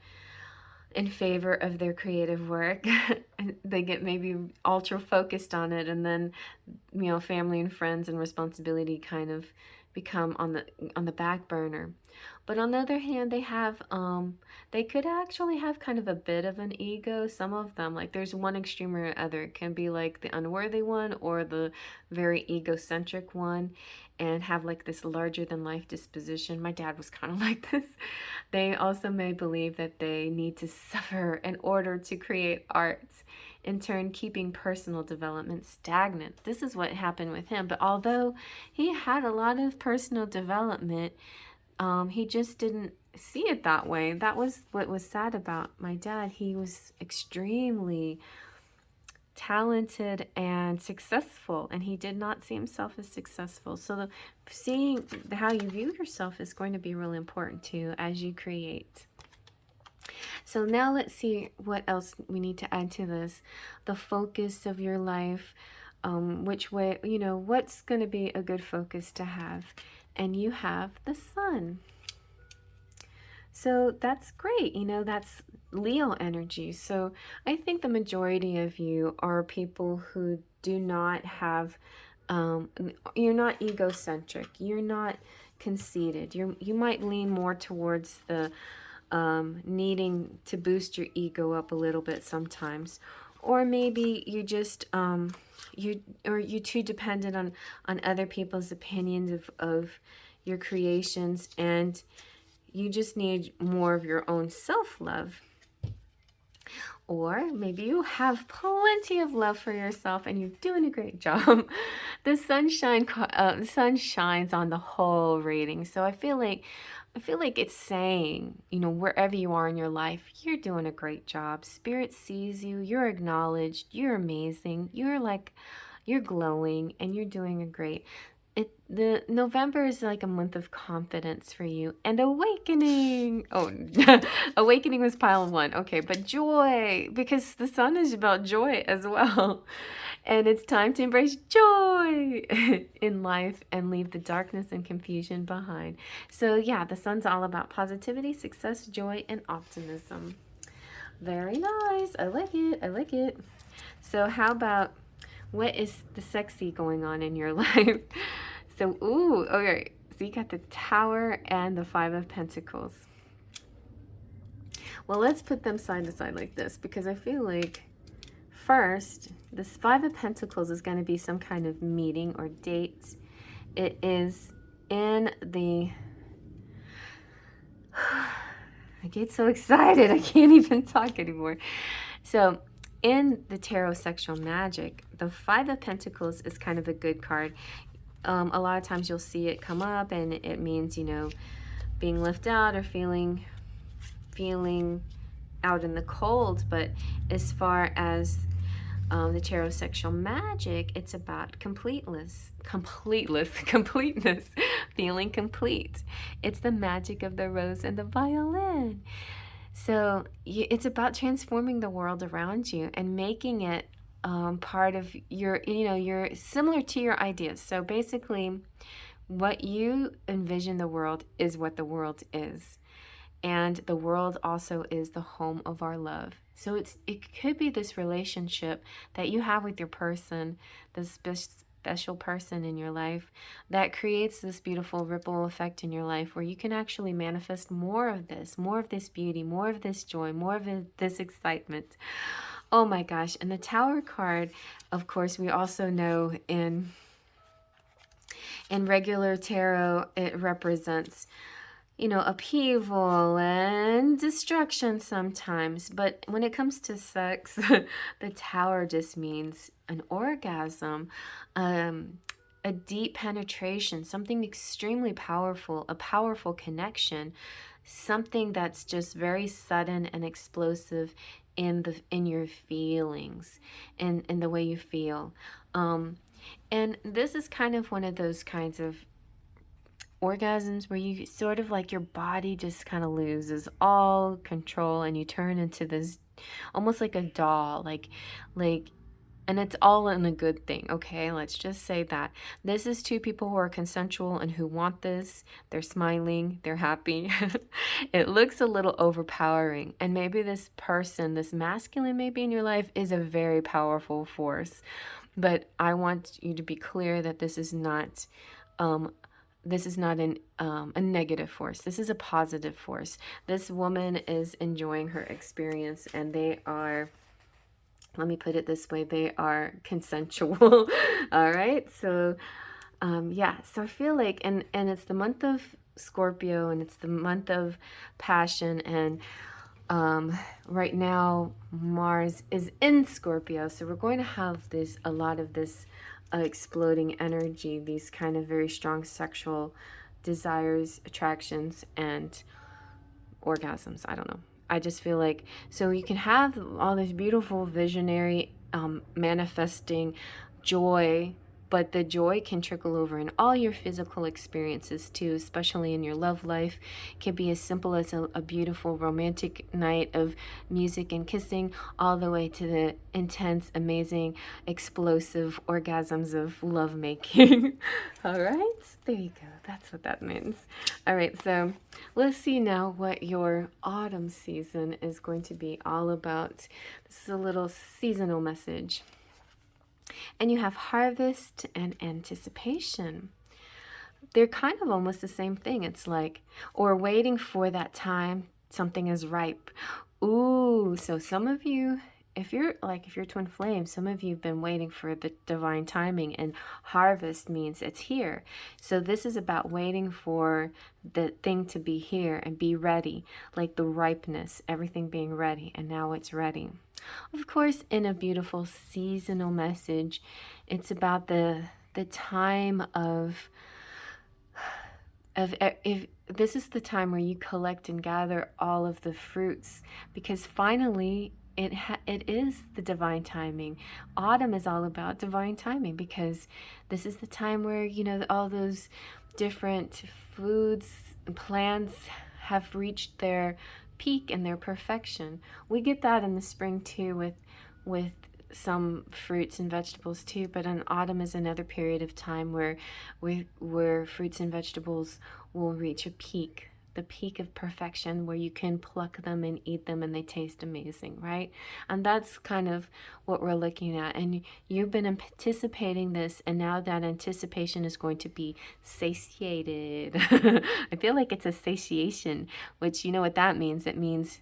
in favor of their creative work. They get maybe ultra focused on it, and then, you know, family and friends and responsibility kind of become on the back burner. But on the other hand, they could actually have kind of a bit of an ego. Some of them, like, there's one extreme or other. It can be like the unworthy one or the very egocentric one, and have like this larger than life disposition. My dad was kind of like this. They also may believe that they need to suffer in order to create art, in turn keeping personal development stagnant. This is what happened with him. But although he had a lot of personal development, he just didn't see it that way. That was what was sad about my dad. He was extremely talented and successful, and he did not see himself as successful. So seeing how you view yourself is going to be really important too as you create. So now let's see what else we need to add to this. The focus of your life, which way, you know, what's going to be a good focus to have. And you have the sun. So that's great, you know, that's Leo energy. So I think the majority of you are people who do not have, you're not egocentric, you're not conceited. You might lean more towards the needing to boost your ego up a little bit sometimes. Or maybe you just, you're too dependent on other people's opinions of your creations, and you just need more of your own self-love. Or maybe you have plenty of love for yourself and you're doing a great job. The sun shines on the whole reading. So I feel like it's saying, you know, wherever you are in your life, you're doing a great job. Spirit sees you, you're acknowledged, you're amazing, you're glowing, and you're doing a great. The November is like a month of confidence for you and awakening. Oh, awakening was pile one. Okay, but joy, because the sun is about joy as well. And it's time to embrace joy in life and leave the darkness and confusion behind. So yeah, the sun's all about positivity, success, joy, and optimism. Very nice. I like it. I like it. So how about, what is the sexy going on in your life? So, ooh, okay. So you got the Tower and the Five of Pentacles. Well, let's put them side to side like this, because I feel like first, this Five of Pentacles is going to be some kind of meeting or date. It is in the... I get so excited, I can't even talk anymore. So, in the Tarot Sexual Magic, the Five of Pentacles is kind of a good card. A lot of times you'll see it come up and it means, you know, being left out or feeling out in the cold. But as far as the Tarot Sexual Magic, it's about completeness, feeling complete. It's the magic of the rose and the violin. So it's about transforming the world around you and making it part of your, you know, you're similar to your ideas. So basically, what you envision the world is what the world is. And the world also is the home of our love. So it could be this relationship that you have with your person, this special person in your life, that creates this beautiful ripple effect in your life where you can actually manifest more of this beauty, more of this joy, more of this excitement. Oh my gosh. And the Tower card, of course, we also know in regular tarot, it represents, you know, upheaval and destruction sometimes. But when it comes to sex, the Tower just means an orgasm, a deep penetration, something extremely powerful, a powerful connection, something that's just very sudden and explosive in your feelings, in the way you feel. And this is kind of one of those kinds of orgasms where you sort of like your body just kind of loses all control and you turn into this almost like a doll, like and it's all in a good thing. Okay, let's just say that this is two people who are consensual and who want this. They're smiling, they're happy. It looks a little overpowering, and maybe this person, this masculine maybe in your life, is a very powerful force. But I want you to be clear that this is not a negative force. This is a positive force. This woman is enjoying her experience, and they are, let me put it this way, they are consensual. All right. So, yeah. So I feel like, and it's the month of Scorpio, and it's the month of passion, and right now Mars is in Scorpio, so we're going to have a lot of this exploding energy, these kind of very strong sexual desires, attractions, and orgasms. I don't know. I just feel like, so you can have all this beautiful visionary manifesting joy, but the joy can trickle over in all your physical experiences too, especially in your love life. It can be as simple as a beautiful romantic night of music and kissing, all the way to the intense, amazing, explosive orgasms of lovemaking. All right, there you go. That's what that means. All right, so let's see now what your autumn season is going to be all about. This is a little seasonal message. And you have harvest and anticipation. They're kind of almost the same thing. It's like, or waiting for that time something is ripe. Ooh, so some of you, if you're twin flame, some of you have been waiting for the divine timing, and harvest means it's here. So this is about waiting for the thing to be here and be ready, like the ripeness, everything being ready, and now it's ready. Of course, in a beautiful seasonal message, it's about the time of if this is the time where you collect and gather all of the fruits, because finally it is the divine timing. Autumn is all about divine timing because this is the time where, you know, all those different foods and plants have reached their peak and their perfection. We get that in the spring too with some fruits and vegetables too, but in autumn is another period of time where fruits and vegetables will reach a peak, the peak of perfection, where you can pluck them and eat them and they taste amazing, right? And that's kind of what we're looking at. And you've been anticipating this, and now that anticipation is going to be satiated. I feel like it's a satiation, which, you know what that means? It means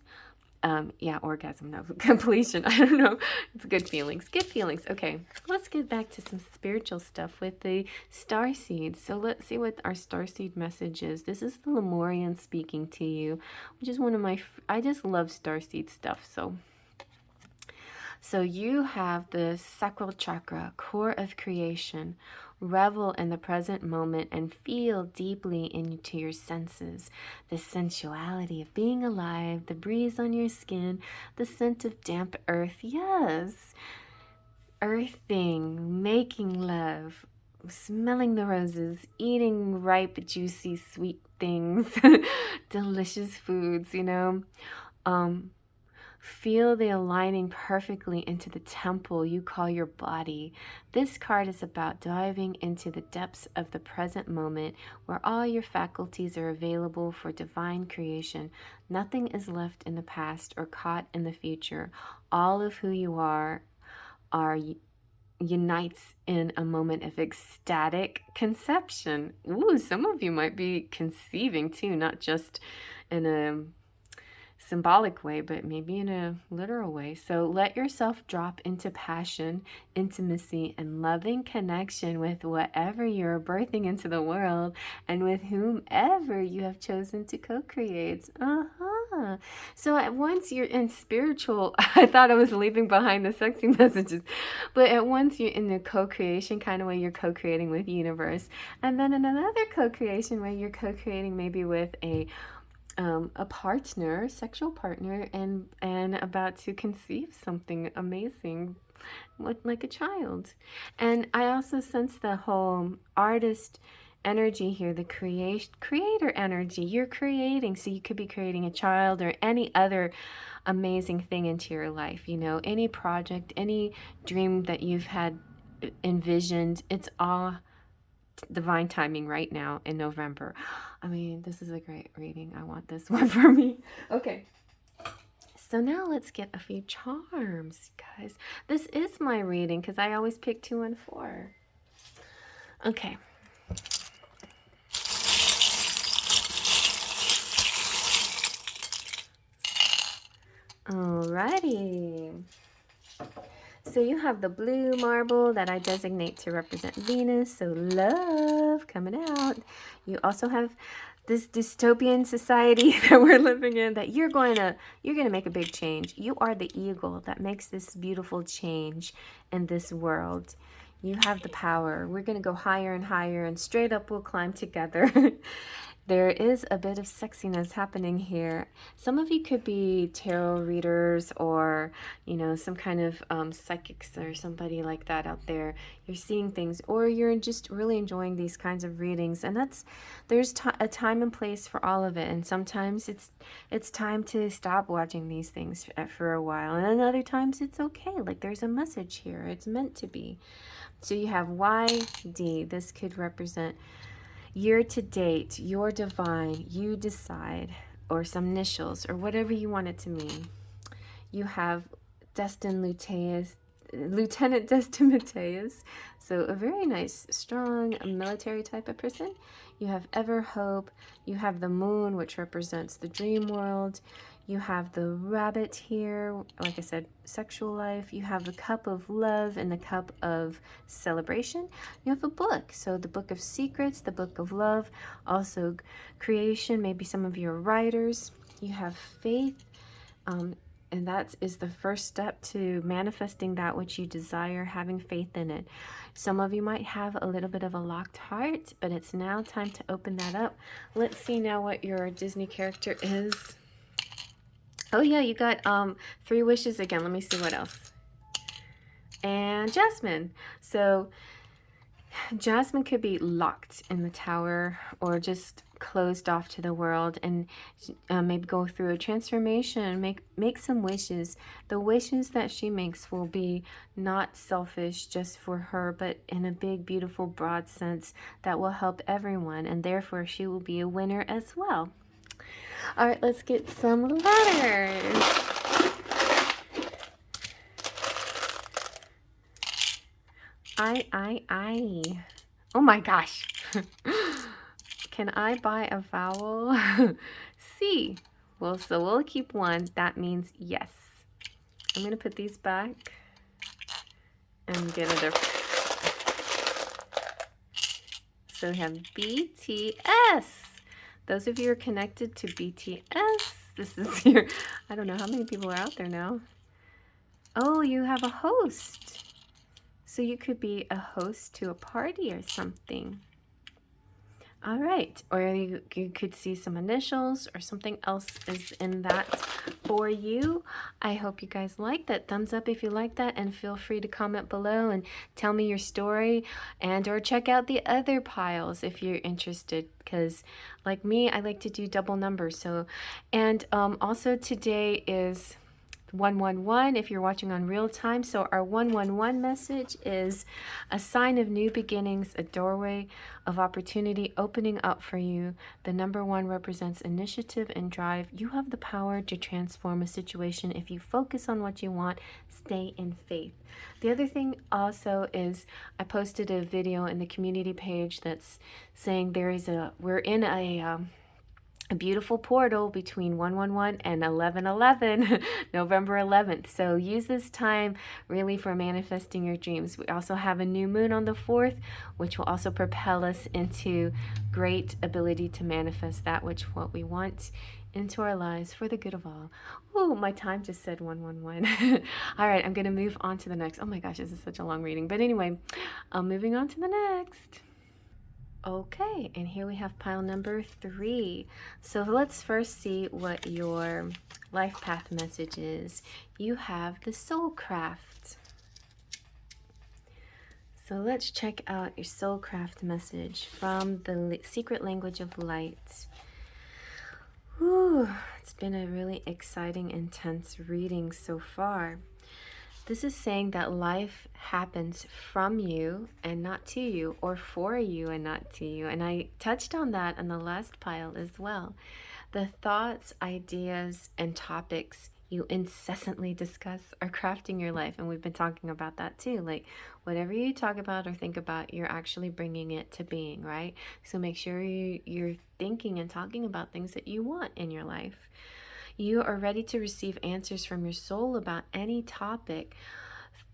yeah, orgasm, no, completion. I don't know. It's good feelings. Good feelings. Okay, let's get back to some spiritual stuff with the starseed. So let's see what our starseed message is. This is the Lemurian speaking to you, which is one of my, I just love starseed stuff. So you have the sacral chakra, core of creation. Revel in the present moment and feel deeply into your senses. The sensuality of being alive, the breeze on your skin, the scent of damp earth. Yes, earthing, making love, smelling the roses, eating ripe, juicy, sweet things, delicious foods, you know. Feel the aligning perfectly into the temple you call your body. This card is about diving into the depths of the present moment where all your faculties are available for divine creation. Nothing is left in the past or caught in the future. All of who you are unites in a moment of ecstatic conception. Ooh, some of you might be conceiving too, not just in a symbolic way, but maybe in a literal way. So let yourself drop into passion, intimacy, and loving connection with whatever you're birthing into the world and with whomever you have chosen to co-create. So at once you're in spiritual, I thought I was leaving behind the sexy messages, but at once you're in the co-creation kind of way, you're co-creating with universe. And then in another co-creation way, you're co-creating maybe with a partner, sexual partner, and about to conceive something amazing, like a child. And I also sense the whole artist energy here, the creator energy. You're creating, so you could be creating a child or any other amazing thing into your life. You know, any project, any dream that you've had envisioned. It's all divine timing right now in November. I mean, this is a great reading. I want this one for me. Okay. So now let's get a few charms, guys. This is my reading because I always pick 2 and 4. Okay. Alrighty. So you have the blue marble that I designate to represent Venus. So love coming out. You also have this dystopian society that we're living in that you're going to make a big change. You are the eagle that makes this beautiful change in this world. You have the power. We're going to go higher and higher, and straight up we'll climb together. There is a bit of sexiness happening here. Some of you could be tarot readers or, you know, some kind of psychics or somebody like that out there. You're seeing things, or you're just really enjoying these kinds of readings. And there's a time and place for all of it. And sometimes it's time to stop watching these things for a while. And then other times it's okay. Like there's a message here. It's meant to be. So you have YD. This could represent year to date, you're divine, you decide, or some initials, or whatever you want it to mean. You have Lieutenant Destin Mateus, so a very nice, strong, military type of person. You have Ever Hope. You have the moon, which represents the dream world. You have the rabbit here, like I said, sexual life. You have the cup of love and the cup of celebration. You have a book, so the book of secrets, the book of love, also creation, maybe some of you are writers. You have faith, and that is the first step to manifesting that which you desire, having faith in it. Some of you might have a little bit of a locked heart, but it's now time to open that up. Let's see now what your Disney character is. Oh yeah, you got 3 wishes again. Let me see what else. And Jasmine. So Jasmine could be locked in the tower or just closed off to the world, and maybe go through a transformation, make some wishes. The wishes that she makes will be not selfish just for her, but in a big, beautiful, broad sense that will help everyone, and therefore she will be a winner as well. All right, let's get some letters. I. Oh my gosh. Can I buy a vowel? C. Well, so we'll keep one. That means yes. I'm going to put these back and get it. So we have BTS. Those of you who are connected to BTS, this is your, I don't know how many people are out there now. Oh, you have a host. So you could be a host to a party or something. All right, or you could see some initials or something else is in that for you. I hope you guys like that. Thumbs up if you like that, and feel free to comment below and tell me your story, and or check out the other piles if you're interested, because like me, I like to do double numbers. So, and also today is 111 if you're watching on real time. So our 111 message is a sign of new beginnings, a doorway of opportunity opening up for you. The number 1 represents initiative and drive. You have the power to transform a situation if you focus on what you want, stay in faith. The other thing also is I posted a video in the community page that's saying we're in a beautiful portal between 111 and 11/11, November 11th. So use this time really for manifesting your dreams. We also have a new moon on the 4th, which will also propel us into great ability to manifest that what we want into our lives for the good of all. Oh, my time just said 111. All right, I'm going to move on to the next. Oh my gosh, this is such a long reading. But anyway, moving on to the next. Okay, and here we have pile number 3. So let's first see what your life path message is. You have the soul craft. So let's check out your soul craft message from the secret language of light. Whew, it's been a really exciting, intense reading so far. This is saying that life happens from you and not to you, or for you and not to you. And I touched on that in the last pile as well. The thoughts, ideas, and topics you incessantly discuss are crafting your life. And we've been talking about that too. Like whatever you talk about or think about, you're actually bringing it to being, right? So make sure you're thinking and talking about things that you want in your life. You are ready to receive answers from your soul about any topic.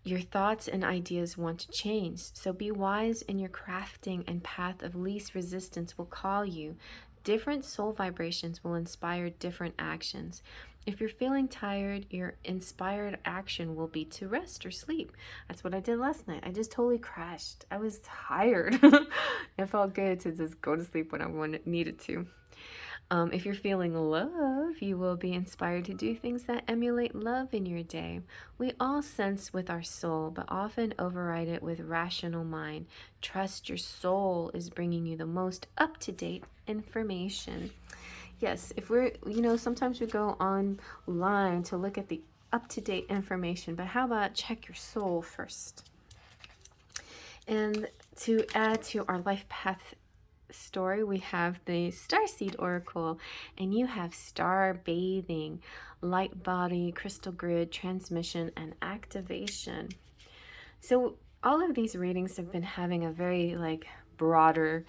Your thoughts and ideas want to change. So be wise in your crafting, and path of least resistance will call you. Different soul vibrations will inspire different actions. If you're feeling tired, your inspired action will be to rest or sleep. That's what I did last night. I just totally crashed. I was tired. It felt good to just go to sleep when I needed to. If you're feeling love, you will be inspired to do things that emulate love in your day. We all sense with our soul, but often override it with rational mind. Trust your soul is bringing you the most up-to-date information. Yes, if we're, sometimes we go online to look at the up-to-date information, but how about check your soul first? And to add to our life path story, we have the Starseed Oracle, and you have star bathing, light body, crystal grid, transmission, and activation. So all of these readings have been having a very broader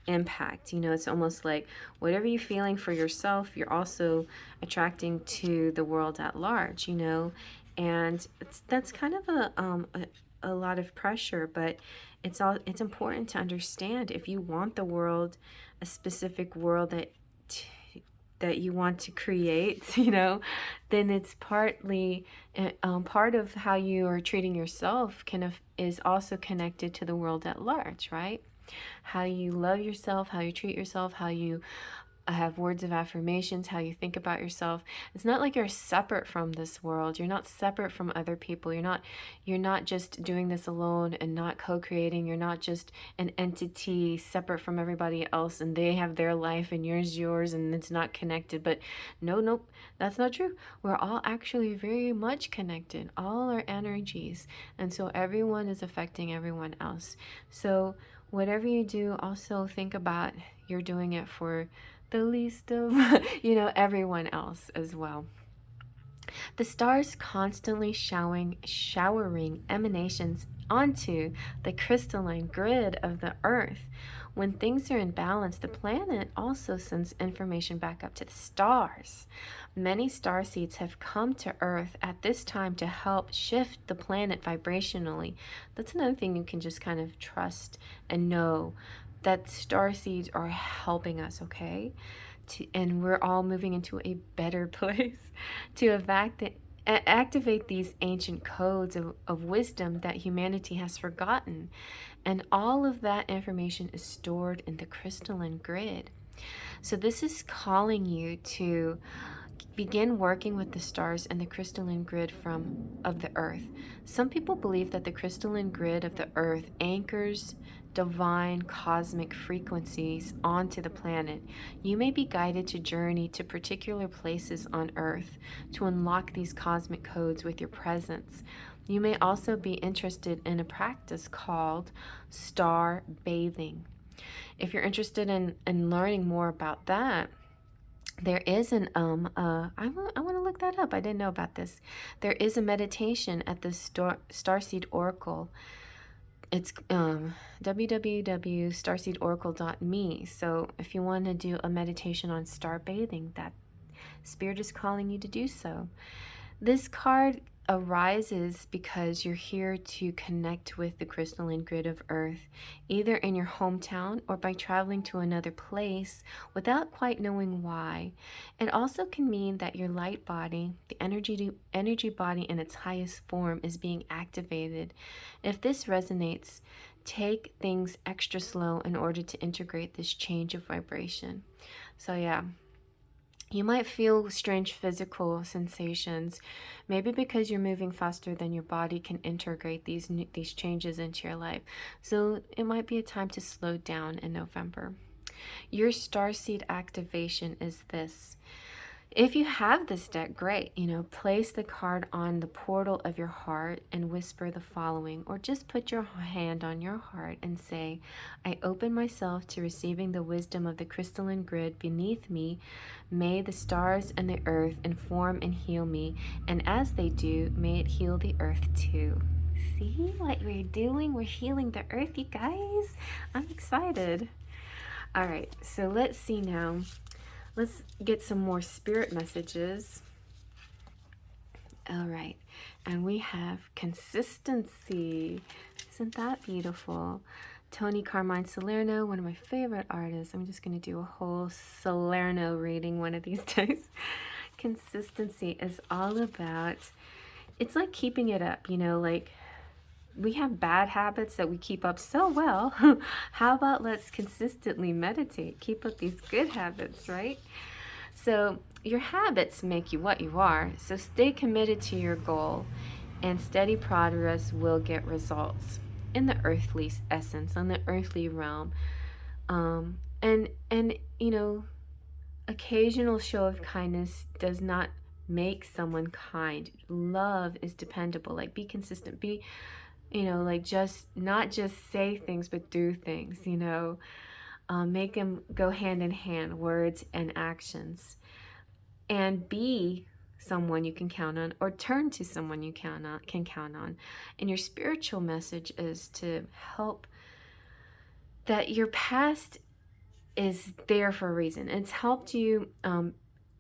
impact. It's almost like whatever you're feeling for yourself, you're also attracting to the world at large, and that's kind of a lot of pressure, but it's important to understand, if you want the world, a specific world that you want to create, then it's partly part of how you are treating yourself is also connected to the world at large, right? How you love yourself, how you treat yourself, how you I have words of affirmations, how you think about yourself. It's not like you're separate from this world. You're not separate from other people. You're not just doing this alone and not co-creating. You're not just an entity separate from everybody else and they have their life and yours and it's not connected. But no, nope, that's not true. We're all actually very much connected, all our energies. And so everyone is affecting everyone else. So whatever you do, also think about you're doing it for the least of, everyone else as well. The stars constantly showering emanations onto the crystalline grid of the earth. When things are in balance, the planet also sends information back up to the stars. Many star seeds have come to Earth at this time to help shift the planet vibrationally. That's another thing you can just kind of trust and know that star seeds are helping us, okay? And we're all moving into a better place to activate these ancient codes of wisdom that humanity has forgotten. And all of that information is stored in the crystalline grid. So this is calling you to begin working with the stars and the crystalline grid of the earth. Some people believe that the crystalline grid of the earth anchors divine cosmic frequencies onto the planet. You may be guided to journey to particular places on earth to unlock these cosmic codes with your presence. You may also be interested in a practice called star bathing. If you're interested in learning more about that, there is I want to look that up. I didn't know about this. There is a meditation at the Starseed Oracle. It's www.starseedoracle.me. So if you want to do a meditation on star bathing, that spirit is calling you to do so. This card arises because you're here to connect with the crystalline grid of Earth, either in your hometown or by traveling to another place without quite knowing why. It also can mean that your light body, the energy body in its highest form, is being activated. If this resonates, take things extra slow in order to integrate this change of vibration. So yeah. You might feel strange physical sensations, maybe because you're moving faster than your body can integrate these changes into your life. So it might be a time to slow down in November. Your starseed activation is this. If you have this deck, great. Place the card on the portal of your heart and whisper the following, or just put your hand on your heart and say, I open myself to receiving the wisdom of the crystalline grid beneath me. May the stars and the earth inform and heal me, and as they do, may it heal the earth too. See what we're doing? We're healing the earth, you guys. I'm excited. All right, so let's see now. Let's get some more spirit messages. All right, and we have consistency. Isn't that beautiful? Tony Carmine Salerno, one of my favorite artists. I'm just going to do a whole Salerno reading one of these days. Consistency is all about, it's like keeping it up, like we have bad habits that we keep up so well. How about let's consistently meditate, keep up these good habits, right? So your habits make you what you are. So stay committed to your goal, and steady progress will get results in the earthly essence, on the earthly realm. And occasional show of kindness does not make someone kind. Love is dependable. Like, be consistent. Be just not just say things, but do things, make them go hand in hand, words and actions. And be someone you can count on, or turn to someone you can count on. And your spiritual message is to help that your past is there for a reason. It's helped you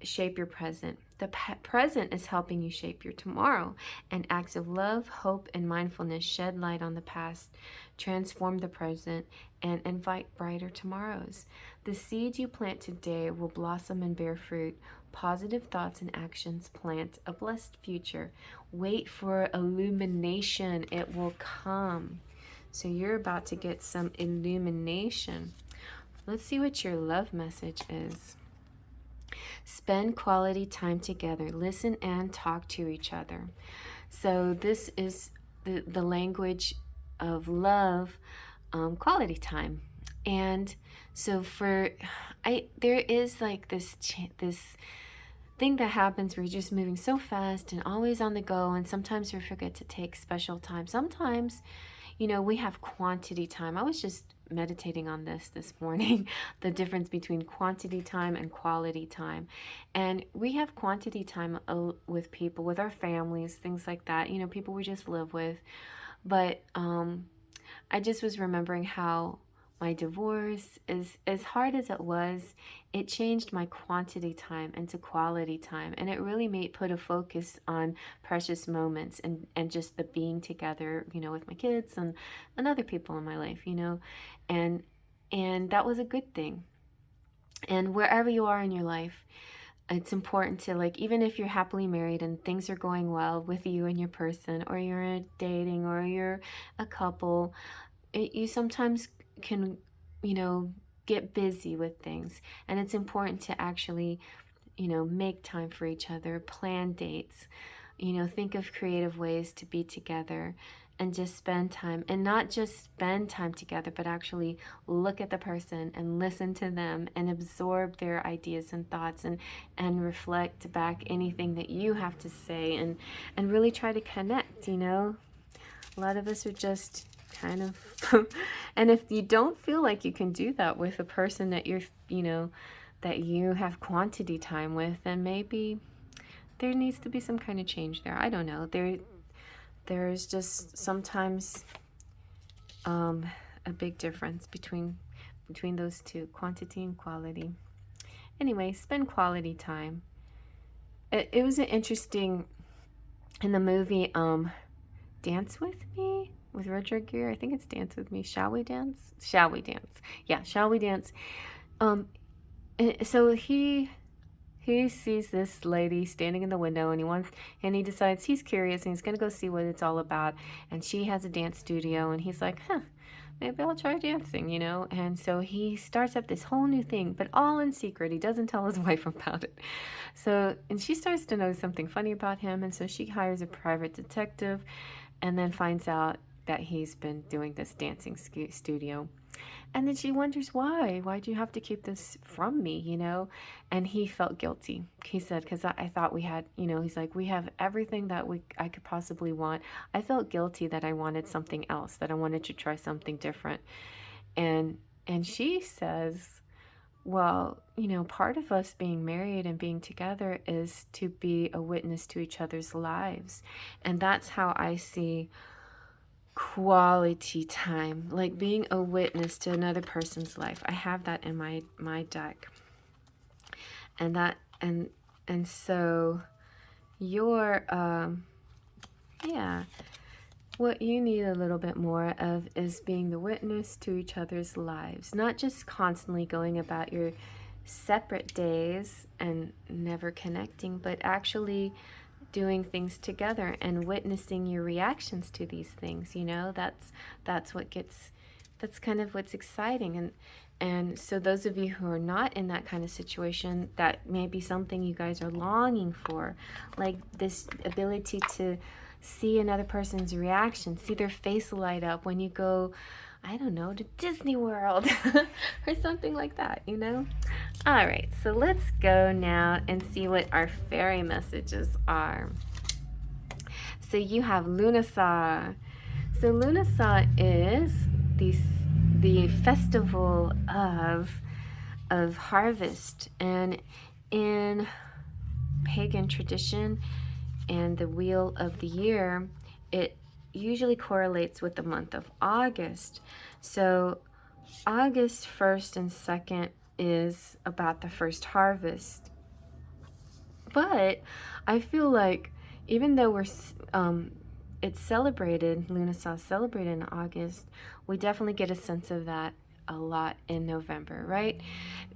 shape your present. The present is helping you shape your tomorrow. And acts of love, hope, and mindfulness shed light on the past, transform the present, and invite brighter tomorrows. The seeds you plant today will blossom and bear fruit. Positive thoughts and actions plant a blessed future. Wait for illumination. It will come. So you're about to get some illumination. Let's see what your love message is. Spend quality time together. Listen and talk to each other. So this is the language of love, quality time. And so there is like this thing that happens where you're just moving so fast and always on the go, and sometimes we forget to take special time. Sometimes, we have quantity time. I was just meditating on this morning, the difference between quantity time and quality time. And we have quantity time with people, with our families, things like that, people we just live with. But I just was remembering how my divorce, is as hard as it was, it changed my quantity time into quality time, and it really put a focus on precious moments and just the being together, with my kids and other people in my life, and that was a good thing. And wherever you are in your life, it's important to, like, even if you're happily married and things are going well with you and your person, or you're dating, or you're a couple, you sometimes can, get busy with things. And it's important to actually, make time for each other, plan dates, think of creative ways to be together and just spend time, and not just spend time together, but actually look at the person and listen to them and absorb their ideas and thoughts, and reflect back anything that you have to say, and really try to connect. A lot of us are just kind of and if you don't feel like you can do that with a person that that you have quantity time with, then maybe there needs to be some kind of change there. I don't know. There's just sometimes a big difference between those two, quantity and quality. Anyway, spend quality time. It was an interesting, in the movie Dance With Me with Roger Gere. I think it's Dance With Me. Shall we dance? Shall we dance? Yeah, shall we dance? So he sees this lady standing in the window, and he decides he's curious and he's gonna go see what it's all about. And she has a dance studio, and he's like, maybe I'll try dancing, And so he starts up this whole new thing, but all in secret. He doesn't tell his wife about it. So, and she starts to know something funny about him, and so she hires a private detective, and then finds out that he's been doing this dancing studio. And then she wonders, why do you have to keep this from me, And he felt guilty. He said, because I thought we had, he's like, we have everything that I could possibly want. I felt guilty that I wanted something else, that I wanted to try something different. And she says, well, part of us being married and being together is to be a witness to each other's lives. And that's how I see quality time, like being a witness to another person's life. I have that in my deck. And that and so your what you need a little bit more of is being the witness to each other's lives, not just constantly going about your separate days and never connecting, but actually doing things together and witnessing your reactions to these things. That's kind of what's exciting. And so those of you who are not in that kind of situation, that may be something you guys are longing for, like this ability to see another person's reaction, see their face light up when you go, I don't know, to Disney World or something like that, All right, so let's go now and see what our fairy messages are. So you have Lunasa. So Lunasa is the festival of harvest, and in pagan tradition and the wheel of the year, it usually correlates with the month of August. So August 1st and 2nd is about the first harvest. But I feel like even though it's celebrated, Lunasa celebrated in August, we definitely get a sense of that a lot in November, right?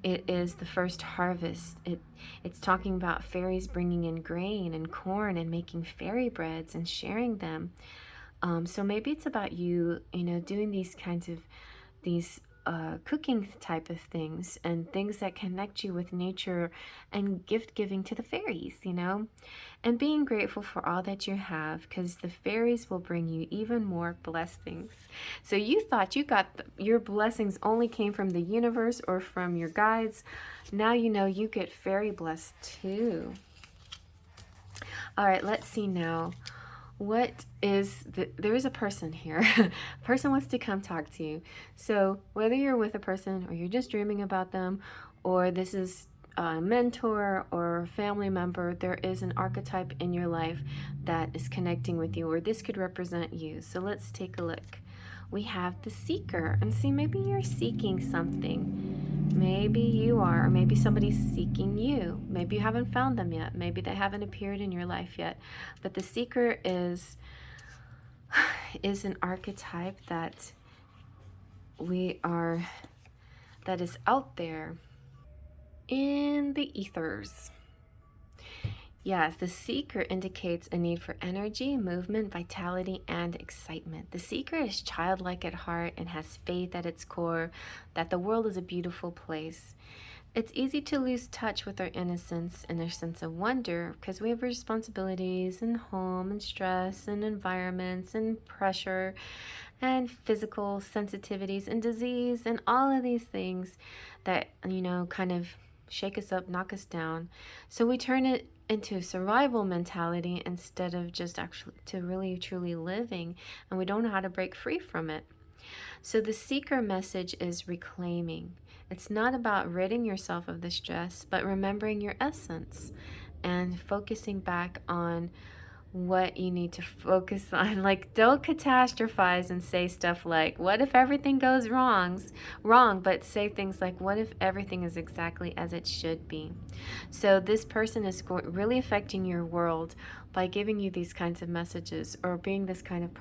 It is the first harvest. It's talking about fairies bringing in grain and corn and making fairy breads and sharing them. So maybe it's about you, doing these kinds of these cooking type of things and things that connect you with nature and gift giving to the fairies, you know, and being grateful for all that you have, because the fairies will bring you even more blessings. So you thought you got your blessings only came from the universe or from your guides. Now you know you get fairy blessed too. All right, let's see now. What is there is a person here. A person wants to come talk to you. So whether you're with a person or you're just dreaming about them, or this is a mentor or family member, there is an archetype in your life that is connecting with you, or this could represent you. So let's take a look. We have the seeker, and see, maybe you're seeking something. Maybe you are, or maybe somebody's seeking you. Maybe you haven't found them yet. Maybe they haven't appeared in your life yet. But the seeker is an archetype that is out there in the ethers. Yes, the seeker indicates a need for energy, movement, vitality, and excitement. The seeker is childlike at heart and has faith at its core that the world is a beautiful place. It's easy to lose touch with our innocence and our sense of wonder because we have responsibilities and home and stress and environments and pressure and physical sensitivities and disease and all of these things that, you know, kind of shake us up, knock us down. So we turn it into survival mentality instead of just actually to really truly living, and we don't know how to break free from it. So the seeker message is reclaiming. It's not about ridding yourself of the stress, but remembering your essence and focusing back on what you need to focus on. Like, don't catastrophize and say stuff like, what if everything goes wrong, but say things like, what if everything is exactly as it should be? So this person is really affecting your world by giving you these kinds of messages or being this kind of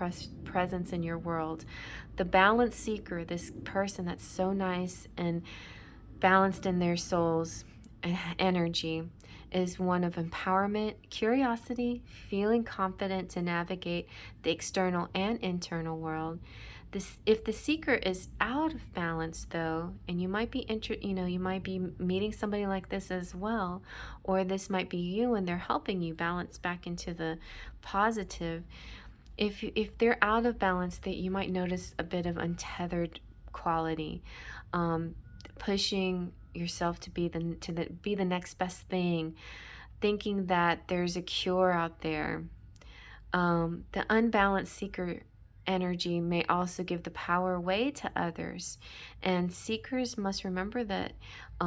presence in your world. The balance seeker, this person that's so nice and balanced in their soul's energy, is one of empowerment, curiosity, feeling confident to navigate the external and internal world. If the seeker is out of balance, though, and you might be you might be meeting somebody like this as well, or this might be you and they're helping you balance back into the positive. If they're out of balance, that you might notice a bit of untethered quality, pushing yourself to be the next best thing, thinking that there's a cure out there. The unbalanced seeker energy may also give the power away to others, and seekers must remember that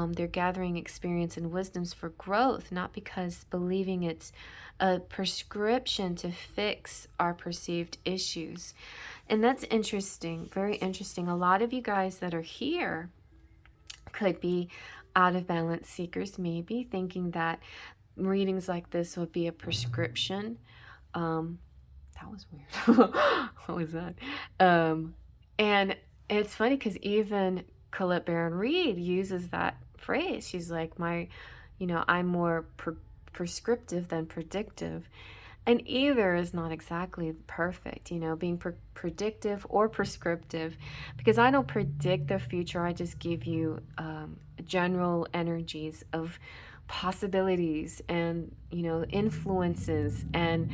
they're gathering experience and wisdoms for growth, not because believing it's a prescription to fix our perceived issues. And that's interesting, very interesting. A lot of you guys that are here could be out of balance seekers, maybe thinking that readings like this would be a prescription. That was weird. What was that? And it's funny because even Colette Baron Reed uses that phrase. She's like, I'm more prescriptive than predictive. And either is not exactly perfect, being predictive or prescriptive, because I don't predict the future. I just give you general energies of possibilities and, influences and,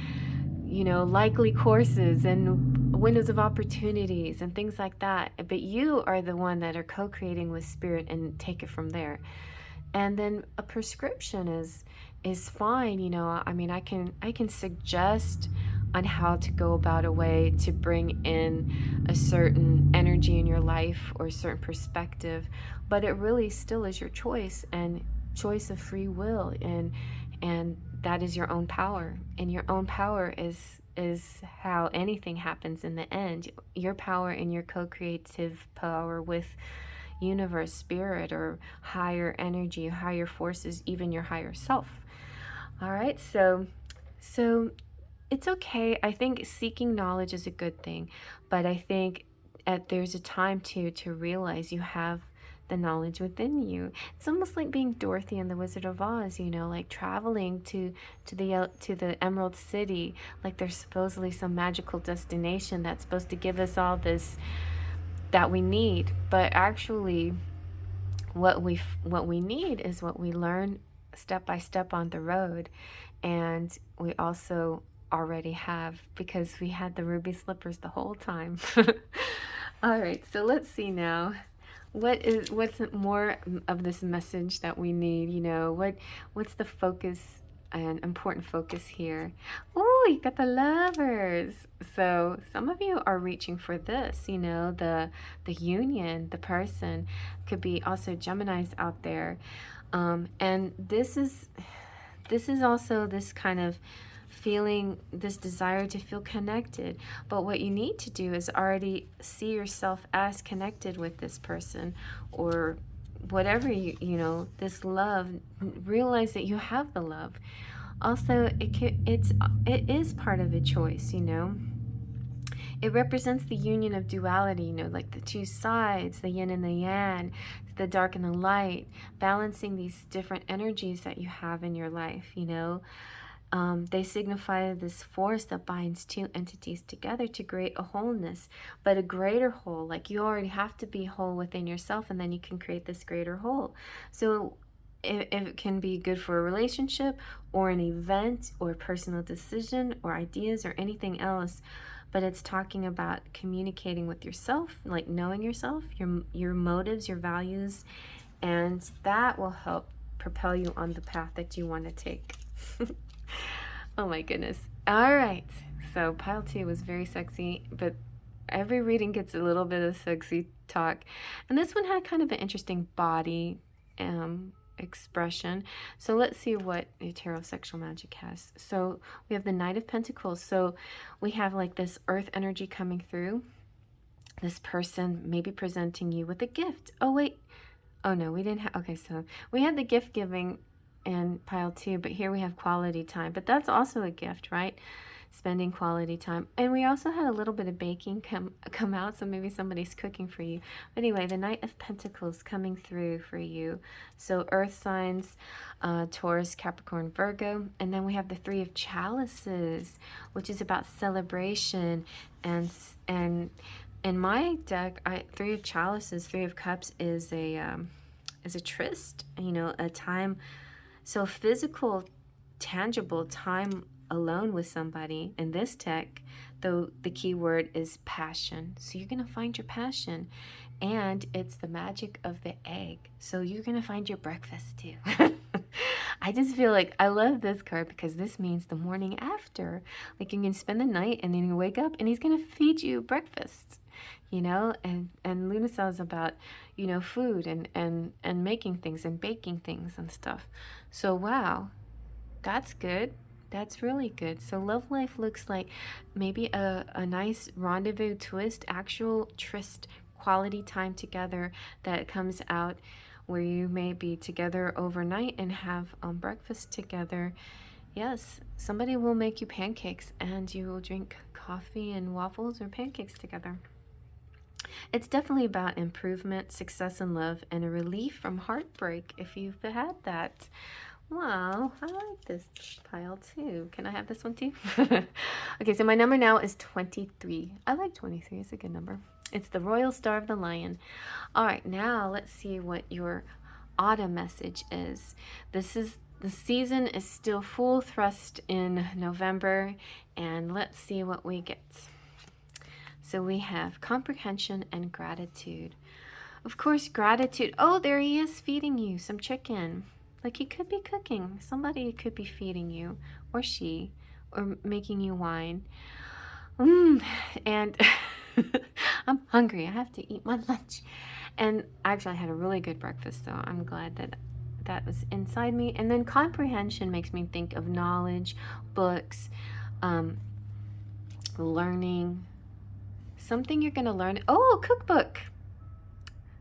likely courses and windows of opportunities and things like that. But you are the one that are co-creating with spirit and take it from there. And then a prescription is fine. I can suggest on how to go about a way to bring in a certain energy in your life or a certain perspective, but it really still is your choice and choice of free will, and that is your own power. And your own power is how anything happens in the end. Your power and your co-creative power with universe, spirit, or higher energy, higher forces, even your higher self. All right, so it's okay. I think seeking knowledge is a good thing, but I think there's a time to realize you have the knowledge within you. It's almost like being Dorothy and the Wizard of Oz, like traveling to the Emerald City, like there's supposedly some magical destination that's supposed to give us all this that we need. But actually, what we need is what we learn step by step on the road, and we also already have, because we had the ruby slippers the whole time. All right, so let's see now. What's more of this message that we need? You know, what's the focus, an important focus here? Oh, you got the lovers. So some of you are reaching for this, you know, the union, the person. Could be also Geminis out there. And this is also this kind of feeling, this desire to feel connected. But what you need to do is already see yourself as connected with this person, or whatever you know, this love. Realize that you have the love. Also, it is part of a choice, you know. It represents the union of duality, you know, like the two sides, the yin and the yang, the dark and the light, balancing these different energies that you have in your life, you know. They signify this force that binds two entities together to create a wholeness, but a greater whole. Like, you already have to be whole within yourself, and then you can create this greater whole. So it can be good for a relationship or an event or a personal decision or ideas or anything else. But it's talking about communicating with yourself, like knowing yourself, your motives, your values, and that will help propel you on the path that you want to take. Oh my goodness. All right. So pile 2 was very sexy, but every reading gets a little bit of sexy talk. And this one had kind of an interesting body expression. So let's see what heterosexual magic has. So we have the Knight of Pentacles. So we have like this earth energy coming through. This person maybe presenting you with a gift. Oh, wait. Oh, no, we didn't have... Okay, so we had the gift giving in pile 2, but here we have quality time. But that's also a gift, right? Spending quality time. And we also had a little bit of baking come out, so maybe somebody's cooking for you. But anyway, the Knight of Pentacles coming through for you. So earth signs, Taurus, Capricorn, Virgo. And then we have the Three of Chalices, which is about celebration. And in my deck, Three of Chalices, Three of Cups is a tryst, you know, a time. So physical, tangible time alone with somebody. In this deck, though, the key word is passion. So you're going to find your passion. And it's the magic of the egg. So you're going to find your breakfast too. I just feel like I love this card because this means the morning after. Like, you can spend the night and then you wake up and he's going to feed you breakfast. You know, and Lunasa is about, you know, food and making things and baking things and stuff. So wow, that's good. That's really good. So love life looks like maybe a nice rendezvous twist, actual tryst, quality time together that comes out where you may be together overnight and have breakfast together. Yes, somebody will make you pancakes and you will drink coffee and waffles or pancakes together. It's definitely about improvement, success in love, and a relief from heartbreak if you've had that. Wow, I like this pile too. Can I have this one too? Okay, so my number now is 23. I like 23. It's a good number. It's the Royal Star of the Lion. All right, now let's see what your autumn message is. The season is still full thrust in November, and let's see what we get. So we have comprehension and gratitude. Of course, gratitude. Oh, there he is feeding you some chicken. Like, he could be cooking. Somebody could be feeding you, or she, or making you wine. And I'm hungry. I have to eat my lunch. And actually, I had a really good breakfast, so I'm glad that that was inside me. And then comprehension makes me think of knowledge, books, learning. Something you're going to learn. Oh, cookbook.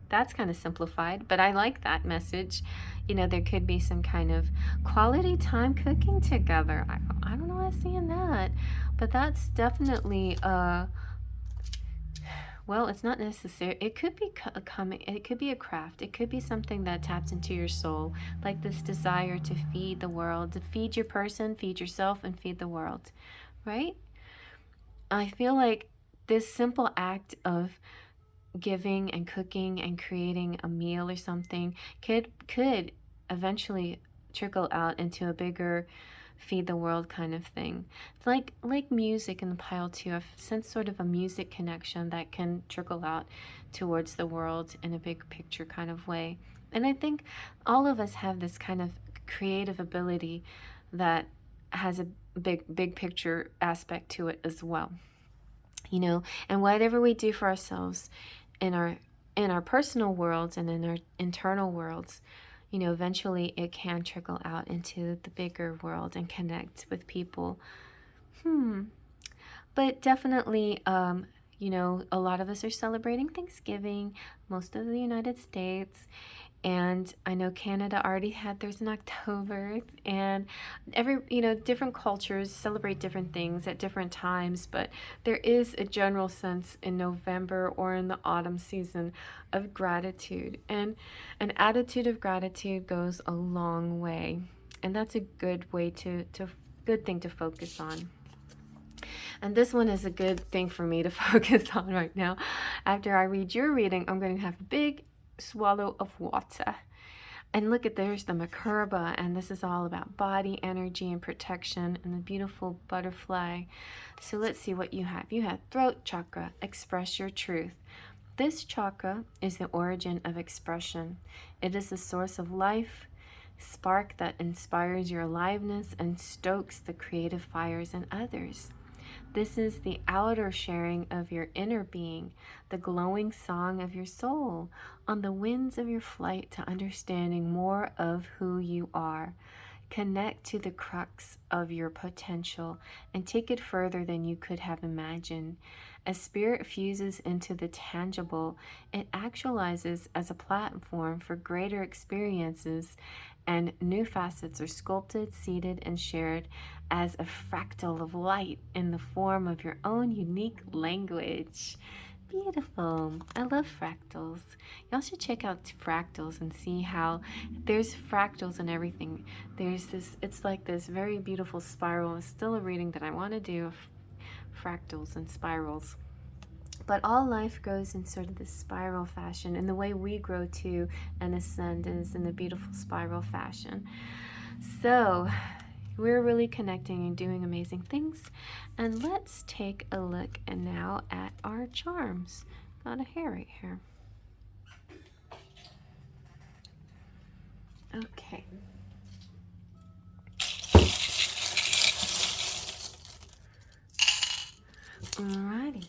That's kind of simplified, but I like that message. You know, there could be some kind of quality time cooking together. I don't know why I'm seeing that, but that's definitely, well, it's not necessary. It could be it could be a craft. It could be something that taps into your soul, like this desire to feed the world, to feed your person, feed yourself, and feed the world, right? I feel like this simple act of giving and cooking and creating a meal or something could eventually trickle out into a bigger feed the world kind of thing. Like music in the pile too. I've sensed sort of a music connection that can trickle out towards the world in a big picture kind of way. And I think all of us have this kind of creative ability that has a big picture aspect to it as well. You know, and whatever we do for ourselves in our personal worlds and in our internal worlds, you know, eventually it can trickle out into the bigger world and connect with people. But definitely, you know, a lot of us are celebrating Thanksgiving, most of the United States, and I know Canada already had theirs in October, and you know, different cultures celebrate different things at different times, but there is a general sense in November or in the autumn season of gratitude, and an attitude of gratitude goes a long way, and that's a good way good thing to focus on. And this one is a good thing for me to focus on right now. After I read your reading, I'm going to have a big swallow of water. And look at, there's the Makurba, and this is all about body energy and protection and the beautiful butterfly. So let's see what you have. You have throat chakra, express your truth. This chakra is the origin of expression. It is the source of life, spark that inspires your aliveness and stokes the creative fires in others. This is the outer sharing of your inner being, the glowing song of your soul, on the winds of your flight to understanding more of who you are. Connect to the crux of your potential and take it further than you could have imagined. As spirit fuses into the tangible, it actualizes as a platform for greater experiences, and new facets are sculpted, seeded, and shared as a fractal of light in the form of your own unique language. Beautiful. I love fractals. Y'all should check out fractals and see how there's fractals in everything. There's this, it's like this very beautiful spiral. It's still a reading that I want to do of fractals and spirals. But all life grows in sort of this spiral fashion, and the way we grow too and ascend is in the beautiful spiral fashion. So we're really connecting and doing amazing things. And let's take a look and now at our charms. Got a hair right here. Okay. Alrighty.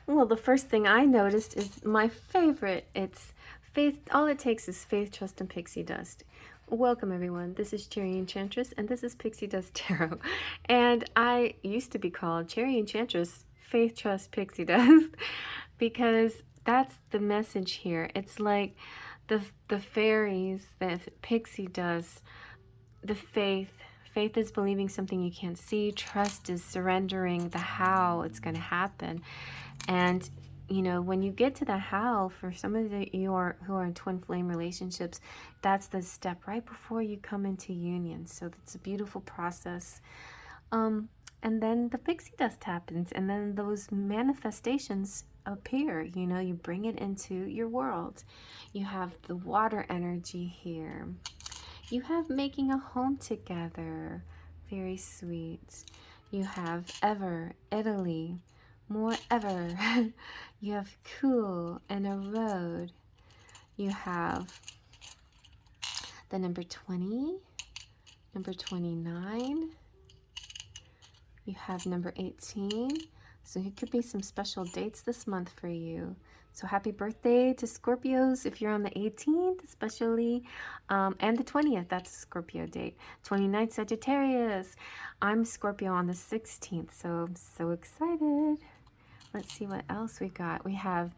Well, the first thing I noticed is my favorite. It's faith. All it takes is faith, trust, and pixie dust. Welcome, everyone. This is CherryEnchantress, and this is Pixie Dust Tarot. And I used to be called CherryEnchantress, Faith, Trust, Pixie Dust, because that's the message here. It's like the fairies, the pixie dust, the faith. Faith is believing something you can't see. Trust is surrendering the how it's going to happen. And you know, when you get to the how, for some of you who are in twin flame relationships, that's the step right before you come into union. So it's a beautiful process. And then the pixie dust happens, and then those manifestations appear. You know, you bring it into your world. You have the water energy here. You have making a home together. Very sweet. You have ever, Italy. More ever. You have cool and a road. You have the number 20, number 29. You have number 18. So it could be some special dates this month for you. So happy birthday to Scorpios if you're on the 18th, especially, and the 20th, that's a Scorpio date. 29th, Sagittarius. I'm Scorpio on the 16th, so I'm so excited. Let's see what else we got. We have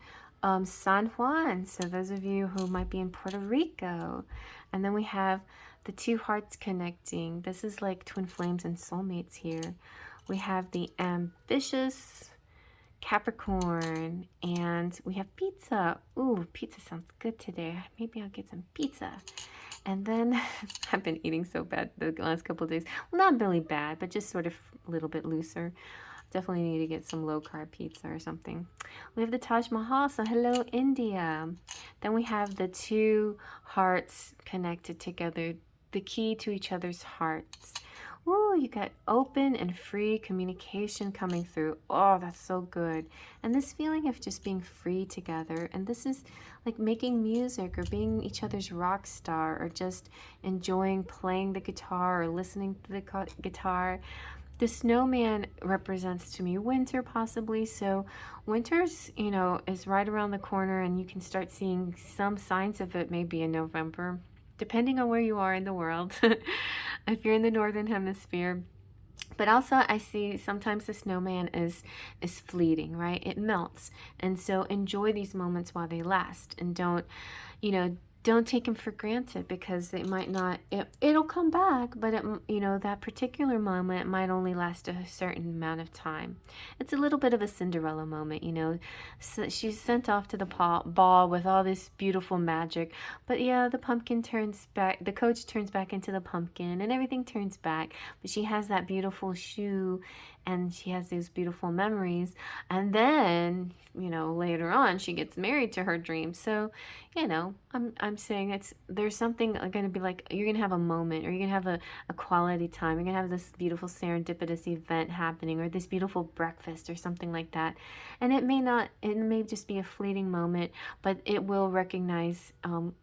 San Juan, so those of you who might be in Puerto Rico. And then we have the two hearts connecting. This is like twin flames and soulmates here. We have the ambitious Capricorn, and we have pizza. Ooh, pizza sounds good today. Maybe I'll get some pizza. And then I've been eating so bad the last couple of days. Well, not really bad, but just sort of a little bit looser. Definitely need to get some low-carb pizza or something. We have the Taj Mahal, so hello, India. Then we have the two hearts connected together, the key to each other's hearts. Ooh, you got open and free communication coming through. Oh, that's so good. And this feeling of just being free together. And this is like making music or being each other's rock star or just enjoying playing the guitar or listening to the guitar. The snowman represents to me winter possibly. So winter's, you know, is right around the corner and you can start seeing some signs of it maybe in November, depending on where you are in the world. If you're in the northern hemisphere. But also I see sometimes the snowman is fleeting, right? It melts. And so enjoy these moments while they last, and don't, you know, don't take them for granted, because it might not, it'll come back, but it, you know, that particular moment might only last a certain amount of time. It's a little bit of a Cinderella moment, you know. So she's sent off to the ball with all this beautiful magic, but yeah, the pumpkin turns back, the coach turns back into the pumpkin and everything turns back, but she has that beautiful shoe and she has these beautiful memories, and then, you know, later on she gets married to her dream. So, you know, I'm saying there's something going to be like, you're going to have a moment, or you're going to have a quality time. You're going to have this beautiful serendipitous event happening, or this beautiful breakfast or something like that. And it may just be a fleeting moment, but it will recognize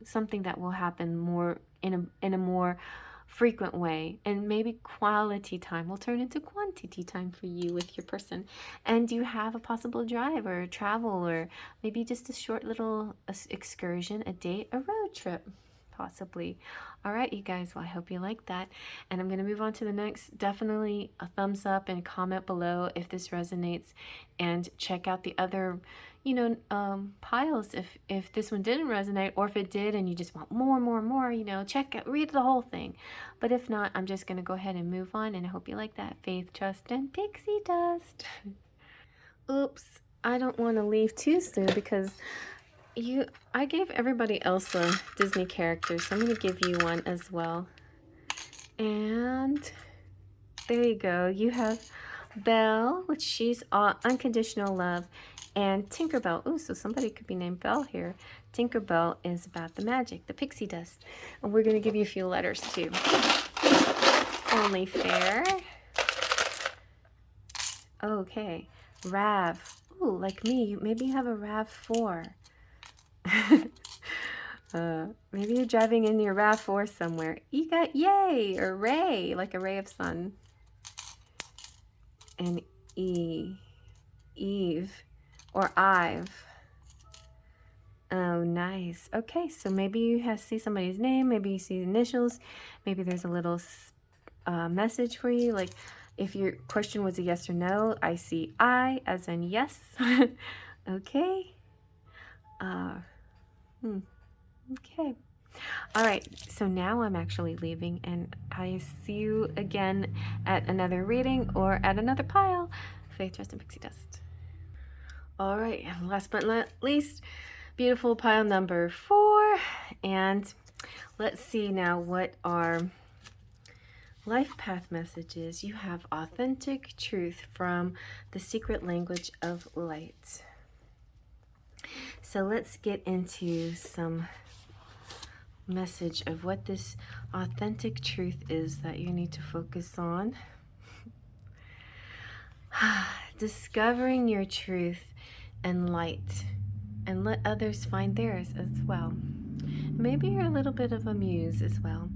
something that will happen more in a more frequent way, and maybe quality time will turn into quantity time for you with your person. And you have a possible drive or travel, or maybe just a short little excursion, a date, a road trip possibly. All right, you guys, well, I hope you like that, and I'm going to move on to the next. Definitely a thumbs up and comment below if this resonates, and check out the other, you know, piles if this one didn't resonate, or if it did and you just want more, you know, read the whole thing. But if not, I'm just going to go ahead and move on, and I hope you like that. Faith, trust, and pixie dust. Oops, I don't want to leave too soon, because I gave everybody else a Disney character, so I'm going to give you one as well. And there you go. You have Belle, which she's unconditional love, and Tinkerbell. Oh, so somebody could be named Belle here. Tinkerbell is about the magic, the pixie dust. And we're going to give you a few letters too. Only fair. Okay. Rav. Ooh, like me. Maybe you have a RAV4. Maybe you're driving in your RAV4 somewhere. You got yay or ray, like a ray of sun. And Eve or Ive. Oh, nice. Okay, so maybe you see somebody's name, maybe you see initials, maybe there's a little message for you. Like if your question was a yes or no, I see I as in yes. Okay. Okay. All right, so now I'm actually leaving, and I see you again at another reading or at another pile. Faith, trust, and pixie dust. All right, last but not least, beautiful pile number 4. And let's see now what our life path messages. You have authentic truth from the secret language of light. So let's get into some message of what this authentic truth is that you need to focus on. Discovering your truth and light, and let others find theirs as well. Maybe you're a little bit of a muse as well.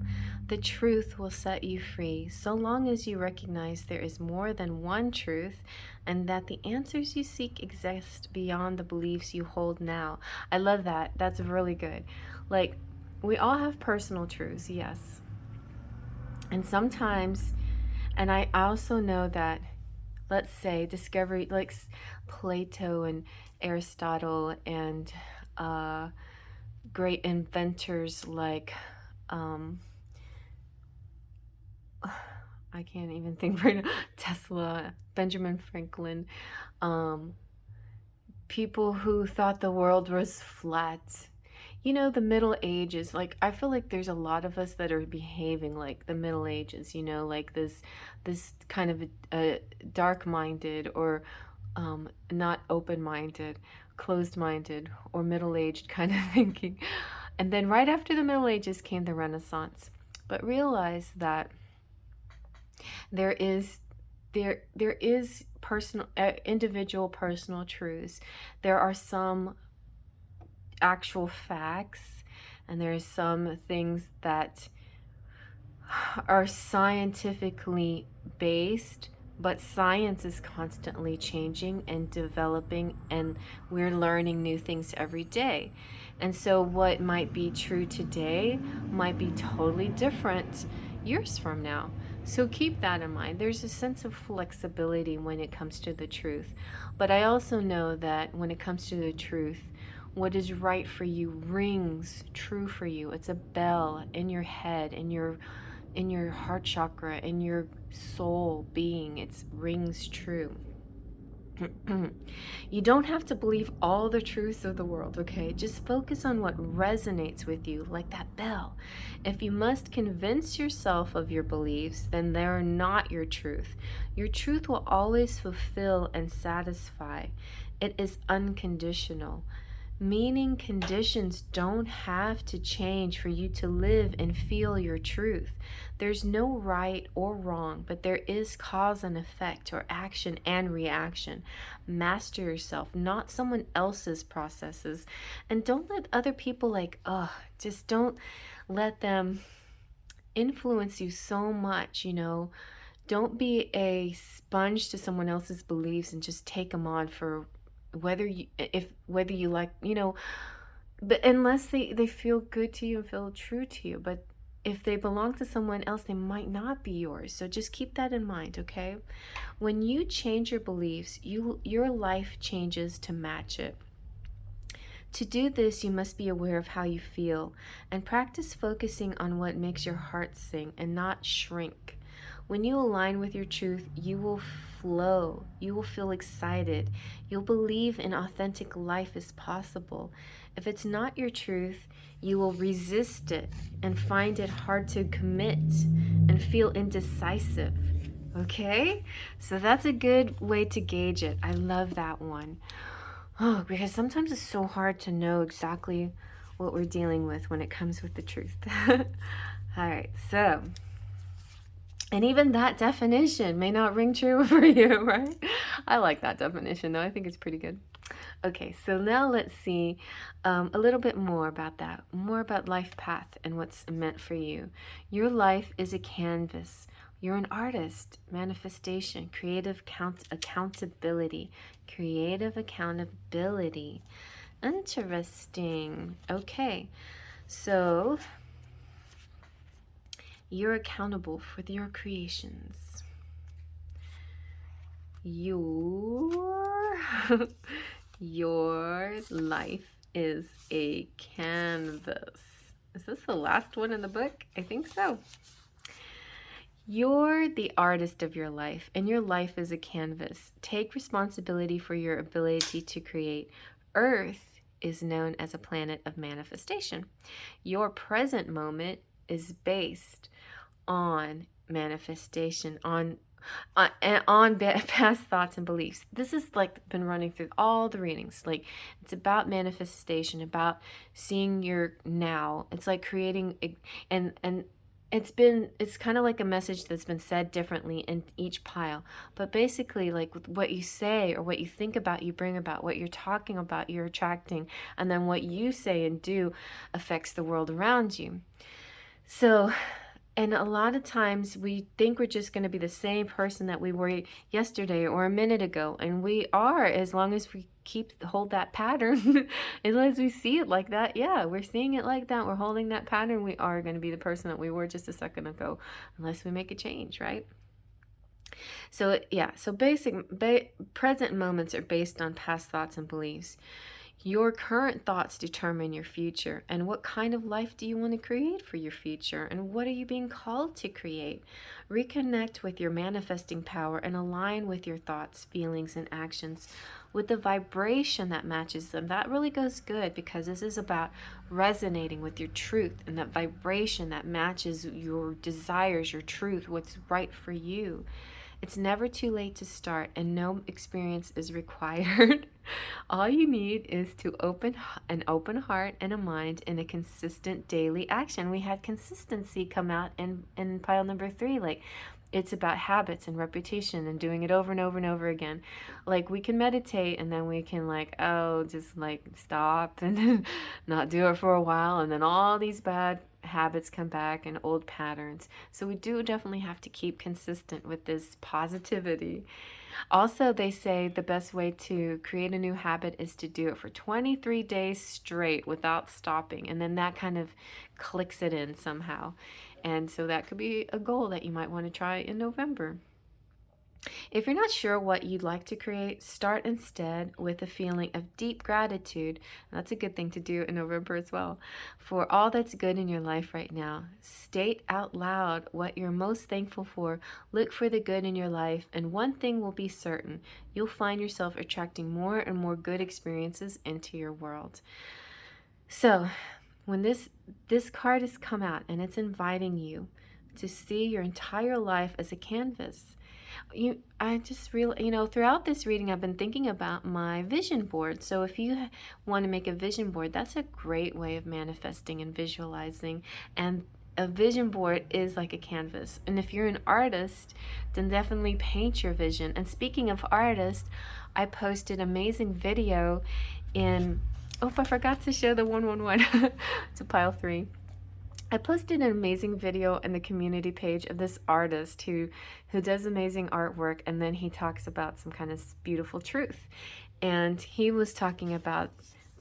The truth will set you free, so long as you recognize there is more than one truth, and that the answers you seek exist beyond the beliefs you hold now. I love that. That's really good. Like, we all have personal truths, yes. And sometimes, and I also know that, let's say, discovery, like Plato and Aristotle and great inventors like, I can't even think right now, Tesla, Benjamin Franklin, people who thought the world was flat. you know, the Middle Ages, like I feel like there's a lot of us that are behaving like the Middle Ages, you know, like this kind of dark-minded or not open-minded, closed-minded, or middle-aged kind of thinking. And then right after the Middle Ages came the Renaissance. But realize that there is there is personal individual personal truths. There are some actual facts, and there are some things that are scientifically based, but science is constantly changing and developing, and we're learning new things every day. And so what might be true today might be totally different years from now. So keep that in mind. There's a sense of flexibility when it comes to the truth. But I also know that when it comes to the truth, what is right for you rings true for you. It's a bell in your head, in your heart chakra, in your soul being. It rings true. You don't have to believe all the truths of the world, okay? Just focus on what resonates with you, like that bell. If you must convince yourself of your beliefs, then they are not your truth. Your truth will always fulfill and satisfy. It is unconditional. Meaning conditions don't have to change for you to live and feel your truth. There's no right or wrong, but there is cause and effect, or action and reaction. Master yourself, not someone else's processes. And don't let other people just don't let them influence you so much, you know. Don't be a sponge to someone else's beliefs and just take them on for whether you like, you know, but unless they feel good to you and feel true to you. But if they belong to someone else, they might not be yours. So just keep that in mind, okay? When you change your beliefs, your life changes to match it. To do this, you must be aware of how you feel and practice focusing on what makes your heart sing and not shrink. When you align with your truth, you will flow. You will feel excited. You'll believe an authentic life is possible. If it's not your truth, you will resist it and find it hard to commit and feel indecisive. Okay? So that's a good way to gauge it. I love that one. Oh, because sometimes it's so hard to know exactly what we're dealing with when it comes with the truth. All right, so... and even that definition may not ring true for you, right? I like that definition, though. I think it's pretty good. Okay, so now let's see a little bit more about that, more about life path and what's meant for you. Your life is a canvas. You're an artist, manifestation, creative accountability, creative accountability. Interesting. Okay, so you're accountable for your creations. Your life is a canvas. Is this the last one in the book? I think so. You're the artist of your life, and your life is a canvas. Take responsibility for your ability to create. Earth is known as a planet of manifestation. Your present moment is based on manifestation, on past thoughts and beliefs. This is like been running through all the readings. Like, it's about manifestation, about seeing your now. It's like creating and it's kind of like a message that's been said differently in each pile. But basically, like, what you say or what you think about, you bring about. What you're talking about, you're attracting. And then what you say and do affects the world around you. So, and a lot of times we think we're just going to be the same person that we were yesterday or a minute ago. And we are, as long as we hold that pattern. As long as we see it like that, yeah, we're seeing it like that, we're holding that pattern, we are going to be the person that we were just a second ago, unless we make a change, right? So yeah, so present moments are based on past thoughts and beliefs. Your current thoughts determine your future. And what kind of life do you want to create for your future? And what are you being called to create? Reconnect with your manifesting power and align with your thoughts, feelings, and actions with the vibration that matches them. That really goes good because this is about resonating with your truth and that vibration that matches your desires, your truth, what's right for you. It's never too late to start, and no experience is required. All you need is to open an open heart and a mind in a consistent daily action. We had consistency come out in pile number 3. Like, it's about habits and repetition and doing it over and over and over again. Like, we can meditate and then we can, like, oh, just like stop and then not do it for a while, and then all these bad habits come back and old patterns. So we do definitely have to keep consistent with this positivity. Also, they say the best way to create a new habit is to do it for 23 days straight without stopping. And then that kind of clicks it in somehow. And so that could be a goal that you might want to try in November. If you're not sure what you'd like to create, start instead with a feeling of deep gratitude. That's a good thing to do in November as well. For all that's good in your life right now, state out loud what you're most thankful for. Look for the good in your life, and one thing will be certain: you'll find yourself attracting more and more good experiences into your world. So, when this card has come out and it's inviting you to see your entire life as a canvas, I just really, throughout this reading, I've been thinking about my vision board. So if you want to make a vision board, that's a great way of manifesting and visualizing. And a vision board is like a canvas. And if you're an artist, then definitely paint your vision. And speaking of artists, I posted an amazing video in, oh, I forgot to show the 111 to pile 3. I posted an amazing video in the community page of this artist who does amazing artwork, and then he talks about some kind of beautiful truth. And he was talking about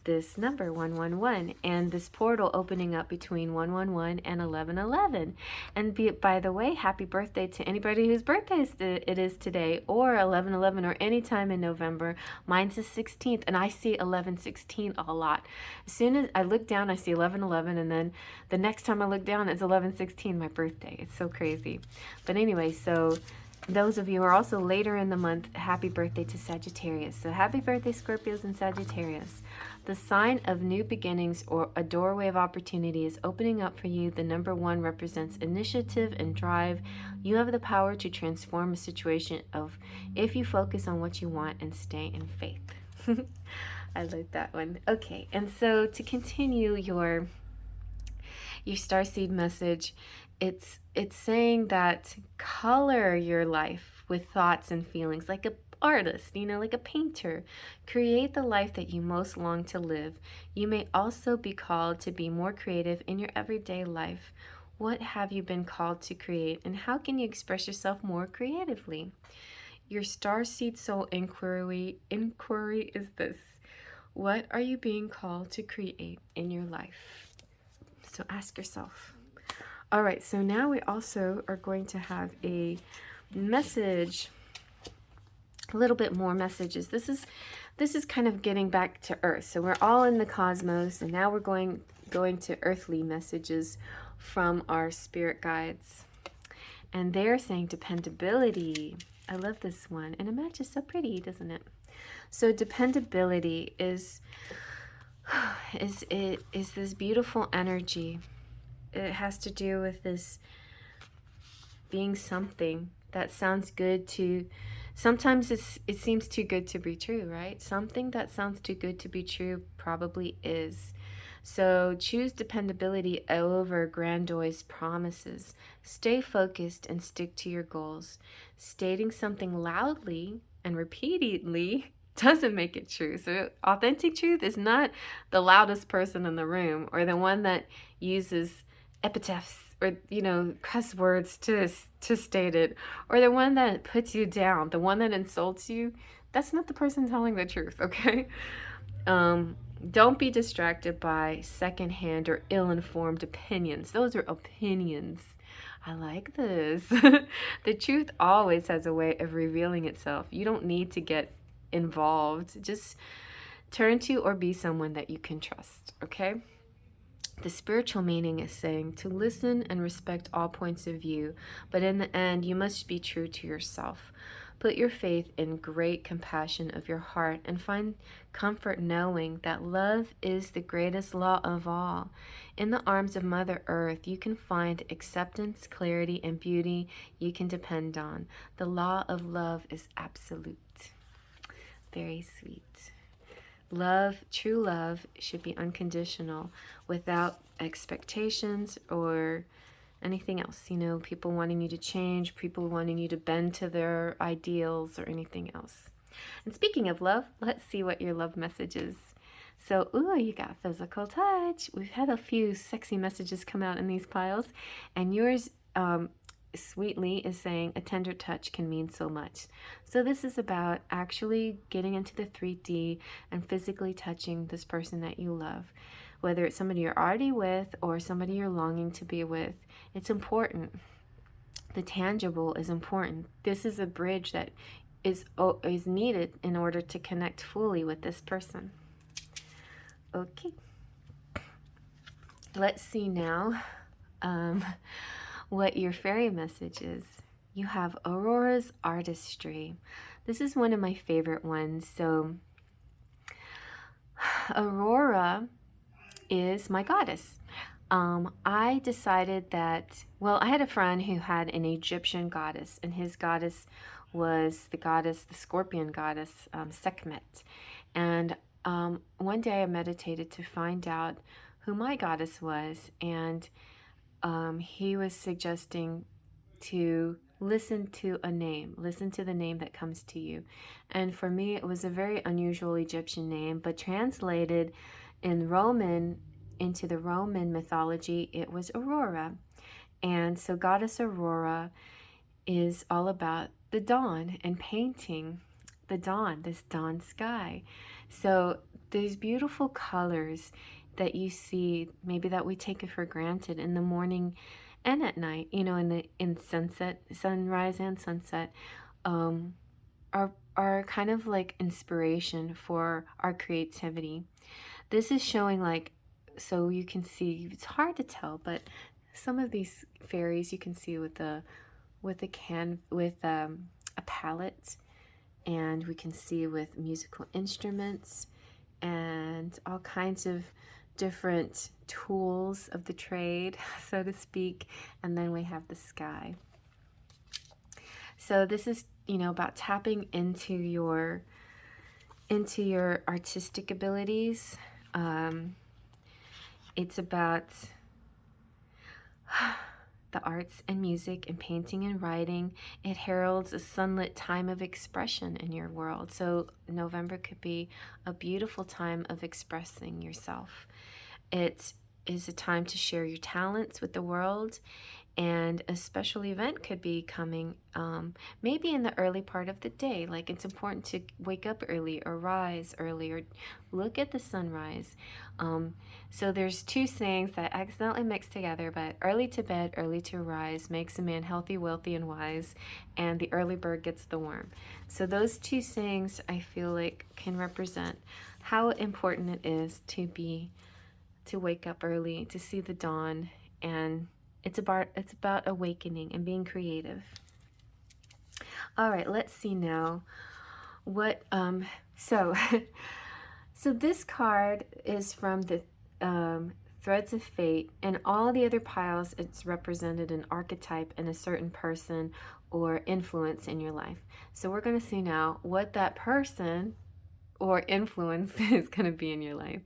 this number 111 and this portal opening up between 111 and 1111. And by the way, happy birthday to anybody whose birthday it is today, or 1111, or any time in November. Mine's the 16th, and I see 1116 a lot. As soon as I look down, I see 1111, and then the next time I look down, it's 1116, my birthday. It's so crazy. But anyway, so those of you who are also later in the month, happy birthday to Sagittarius. So happy birthday, Scorpios and Sagittarius. The sign of new beginnings or a doorway of opportunity is opening up for you. The number 1 represents initiative and drive. You have the power to transform a situation if you focus on what you want and stay in faith. I like that one. Okay, and so to continue your Starseed message, it's saying that color your life with thoughts and feelings like an artist, like a painter. Create the life that you most long to live. You may also be called to be more creative in your everyday life. What have you been called to create, and how can you express yourself more creatively? Your Starseed Soul inquiry is this: what are you being called to create in your life? So ask yourself. All right, so now we also are going to have a message, a little bit more messages. This is kind of getting back to Earth. So we're all in the cosmos, and now we're going to earthly messages from our spirit guides. And they're saying dependability. I love this one, and it matches so pretty, doesn't it? So dependability is this beautiful energy. It has to do with this being something that sounds good to, sometimes it seems too good to be true, right? Something that sounds too good to be true probably is. So choose dependability over grandiose promises. Stay focused and stick to your goals. Stating something loudly and repeatedly doesn't make it true. So authentic truth is not the loudest person in the room, or the one that uses epithets or cuss words to state it, or the one that puts you down, the one that insults you. That's not the person telling the truth. Okay. Don't be distracted by secondhand or ill-informed opinions. Those are opinions. I like this. The truth always has a way of revealing itself. You don't need to get involved. Just Turn to or be someone that you can trust, okay? The spiritual meaning is saying to listen and respect all points of view, but in the end, you must be true to yourself. Put your faith in great compassion of your heart and find comfort knowing that love is the greatest law of all. In the arms of Mother Earth, you can find acceptance, clarity, and beauty you can depend on. The law of love is absolute. Very sweet. Love, true love, should be unconditional without expectations or anything else. You know, people wanting you to change, people wanting you to bend to their ideals or anything else. And speaking of love, let's see what your love message is. So, ooh, you got physical touch. We've had a few sexy messages come out in these piles, and yours sweetly is saying a tender touch can mean so much. So this is about actually getting into the 3D and physically touching this person that you love, whether it's somebody you're already with or somebody you're longing to be with. It's important. The tangible is important. This is a bridge that is needed in order to connect fully with this person. Okay, let's see now what your fairy message is. You have Aurora's Artistry. This is one of my favorite ones. So Aurora is my goddess. I decided that, well, I had a friend who had an Egyptian goddess, and his goddess was the scorpion goddess, Sekhmet. And one day I meditated to find out who my goddess was, and he was suggesting to listen to a name, listen to the name that comes to you. And for me, it was a very unusual Egyptian name, but translated in into the Roman mythology, it was Aurora. And so Goddess Aurora is all about the dawn and painting the dawn, this dawn sky. So these beautiful colors that you see, maybe that we take it for granted in the morning and at night, you know, in sunset, sunrise and sunset, are kind of like inspiration for our creativity. This is showing like, so you can see, it's hard to tell, but some of these fairies you can see with a palette, and we can see with musical instruments and all kinds of different tools of the trade, so to speak. And then we have the sky. So this is, you know, about tapping into your artistic abilities. It's about the arts and music and painting and writing. It heralds a sunlit time of expression in your world. So November could be a beautiful time of expressing yourself. It is a time to share your talents with the world, and a special event could be coming maybe in the early part of the day. Like, it's important to wake up early or rise early or look at the sunrise. So there's two sayings that accidentally mix together, but early to bed, early to rise makes a man healthy, wealthy, and wise, and the early bird gets the worm. So those two sayings, I feel like, can represent how important it is to wake up early, to see the dawn, and it's about awakening and being creative. All right, let's see now what so so this card is from the Threads of Fate, and all the other piles, it's represented an archetype and a certain person or influence in your life. So we're going to see now what that person or influence is going to be in your life.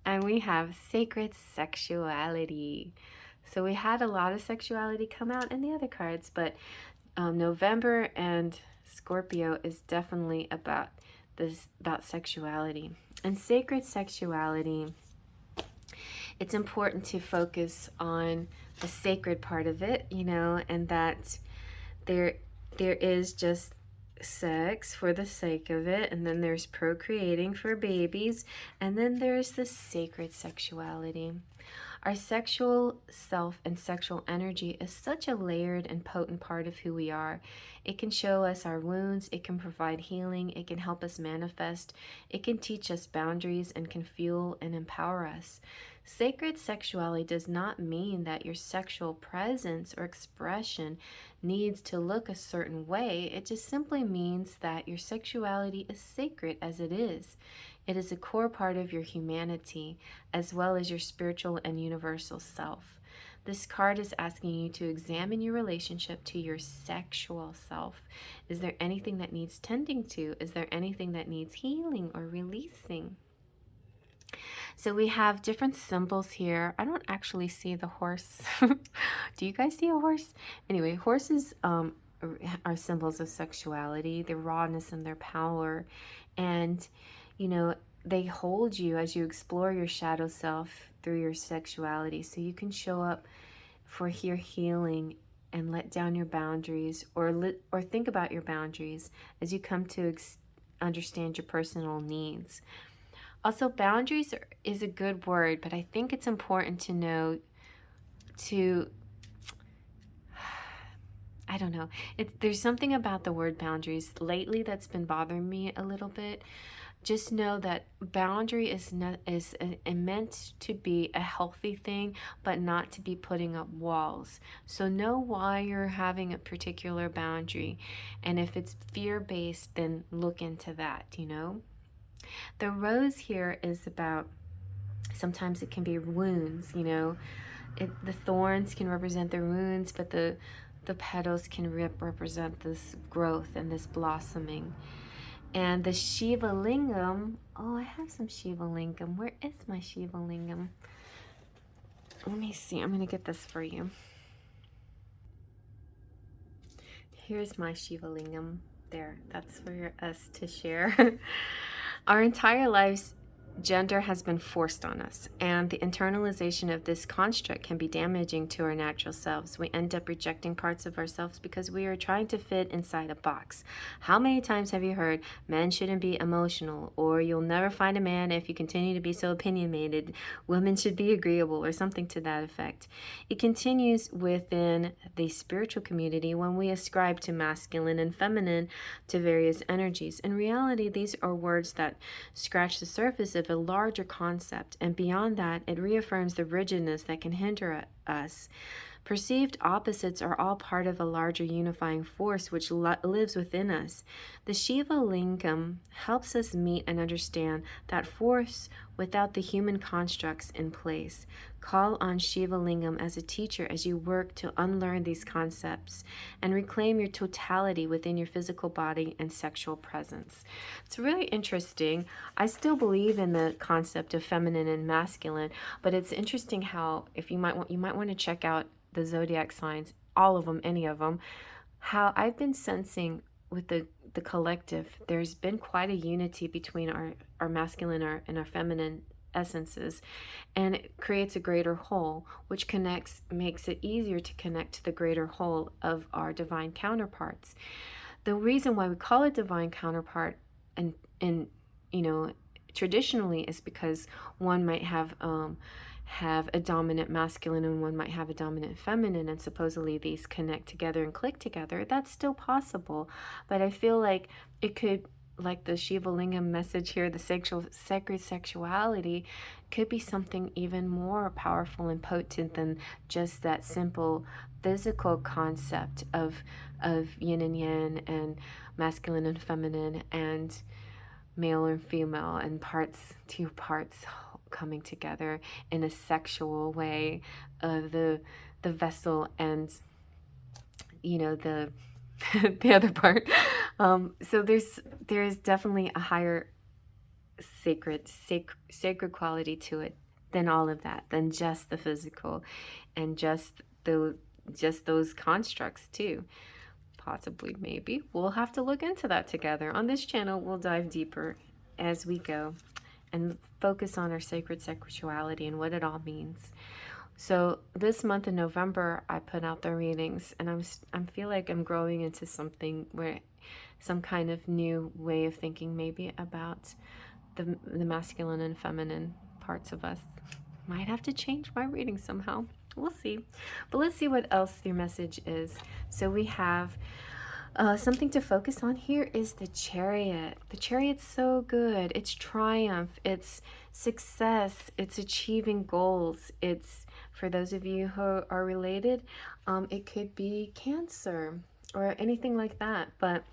And we have sacred sexuality. So we had a lot of sexuality come out in the other cards, but November and Scorpio is definitely about sexuality. And sacred sexuality, it's important to focus on the sacred part of it, you know, and that there is just sex for the sake of it, and then there's procreating for babies, and then there's the sacred sexuality. Our sexual self and sexual energy is such a layered and potent part of who we are. It can show us our wounds, it can provide healing, it can help us manifest, it can teach us boundaries, and can fuel and empower us. Sacred sexuality does not mean that your sexual presence or expression needs to look a certain way. It just simply means that your sexuality is sacred as it is. It is a core part of your humanity, as well as your spiritual and universal self. This card is asking you to examine your relationship to your sexual self. Is there anything that needs tending to? Is there anything that needs healing or releasing? So we have different symbols here. I don't actually see the horse. Do you guys see a horse? Anyway, horses are symbols of sexuality, their rawness and their power. And, you know, they hold you as you explore your shadow self through your sexuality. So you can show up for your healing and let down your boundaries, or think about your boundaries as you come to understand your personal needs. Also, boundaries is a good word, but I think it's important to know to, I don't know, there's something about the word boundaries lately that's been bothering me a little bit. Just know that boundary is meant to be a healthy thing, but not to be putting up walls. So know why you're having a particular boundary, and if it's fear-based, then look into that, you know. The rose here is about, sometimes it can be wounds, you know. The thorns can represent the wounds, but the petals can represent this growth and this blossoming. And the Shiva Lingam, oh, I have some Shiva Lingam. Where is my Shiva Lingam? Let me see. I'm going to get this for you. Here's my Shiva Lingam. There, that's for us to share. Our entire lives, gender has been forced on us, and the internalization of this construct can be damaging to our natural selves. We end up rejecting parts of ourselves because we are trying to fit inside a box. How many times have you heard, men shouldn't be emotional, or you'll never find a man if you continue to be so opinionated, women should be agreeable, or something to that effect? It continues within the spiritual community when we ascribe to masculine and feminine, to various energies. In reality, these are words that scratch the surface of a larger concept, and beyond that, it reaffirms the rigidness that can hinder us. Perceived opposites are all part of a larger unifying force which lives within us. The Shiva Lingam helps us meet and understand that force without the human constructs in place. Call on Shiva Lingam as a teacher as you work to unlearn these concepts and reclaim your totality within your physical body and sexual presence. It's really interesting. I still believe in the concept of feminine and masculine, but it's interesting how, if you might want to check out the zodiac signs, all of them, any of them, how I've been sensing with the collective, there's been quite a unity between our masculine and our feminine essences, and it creates a greater whole, which makes it easier to connect to the greater whole of our divine counterparts. The reason why we call it divine counterpart and you know, traditionally, is because one might have a dominant masculine and one might have a dominant feminine, and supposedly these connect together and click together. That's still possible, but I feel like it could, like the Shiva Lingam message here, the sacred sexuality could be something even more powerful and potent than just that simple physical concept of yin and yang, and masculine and feminine, and male and female, and two parts coming together in a sexual way of the vessel and, you know, the the other part. So there's definitely a higher sacred quality to it than all of that, than just the physical and just those constructs too. Possibly, maybe. We'll have to look into that together. On this channel, we'll dive deeper as we go and focus on our sacred sexuality and what it all means. So this month in November, I put out the readings, and I feel like I'm growing into something where some kind of new way of thinking, maybe about the masculine and feminine parts of us. Might have to change my reading somehow. We'll see. But let's see what else your message is. So we have something to focus on here is the Chariot. The Chariot's so good. It's triumph. It's success. It's achieving goals. It's, for those of you who are related, it could be Cancer or anything like that. But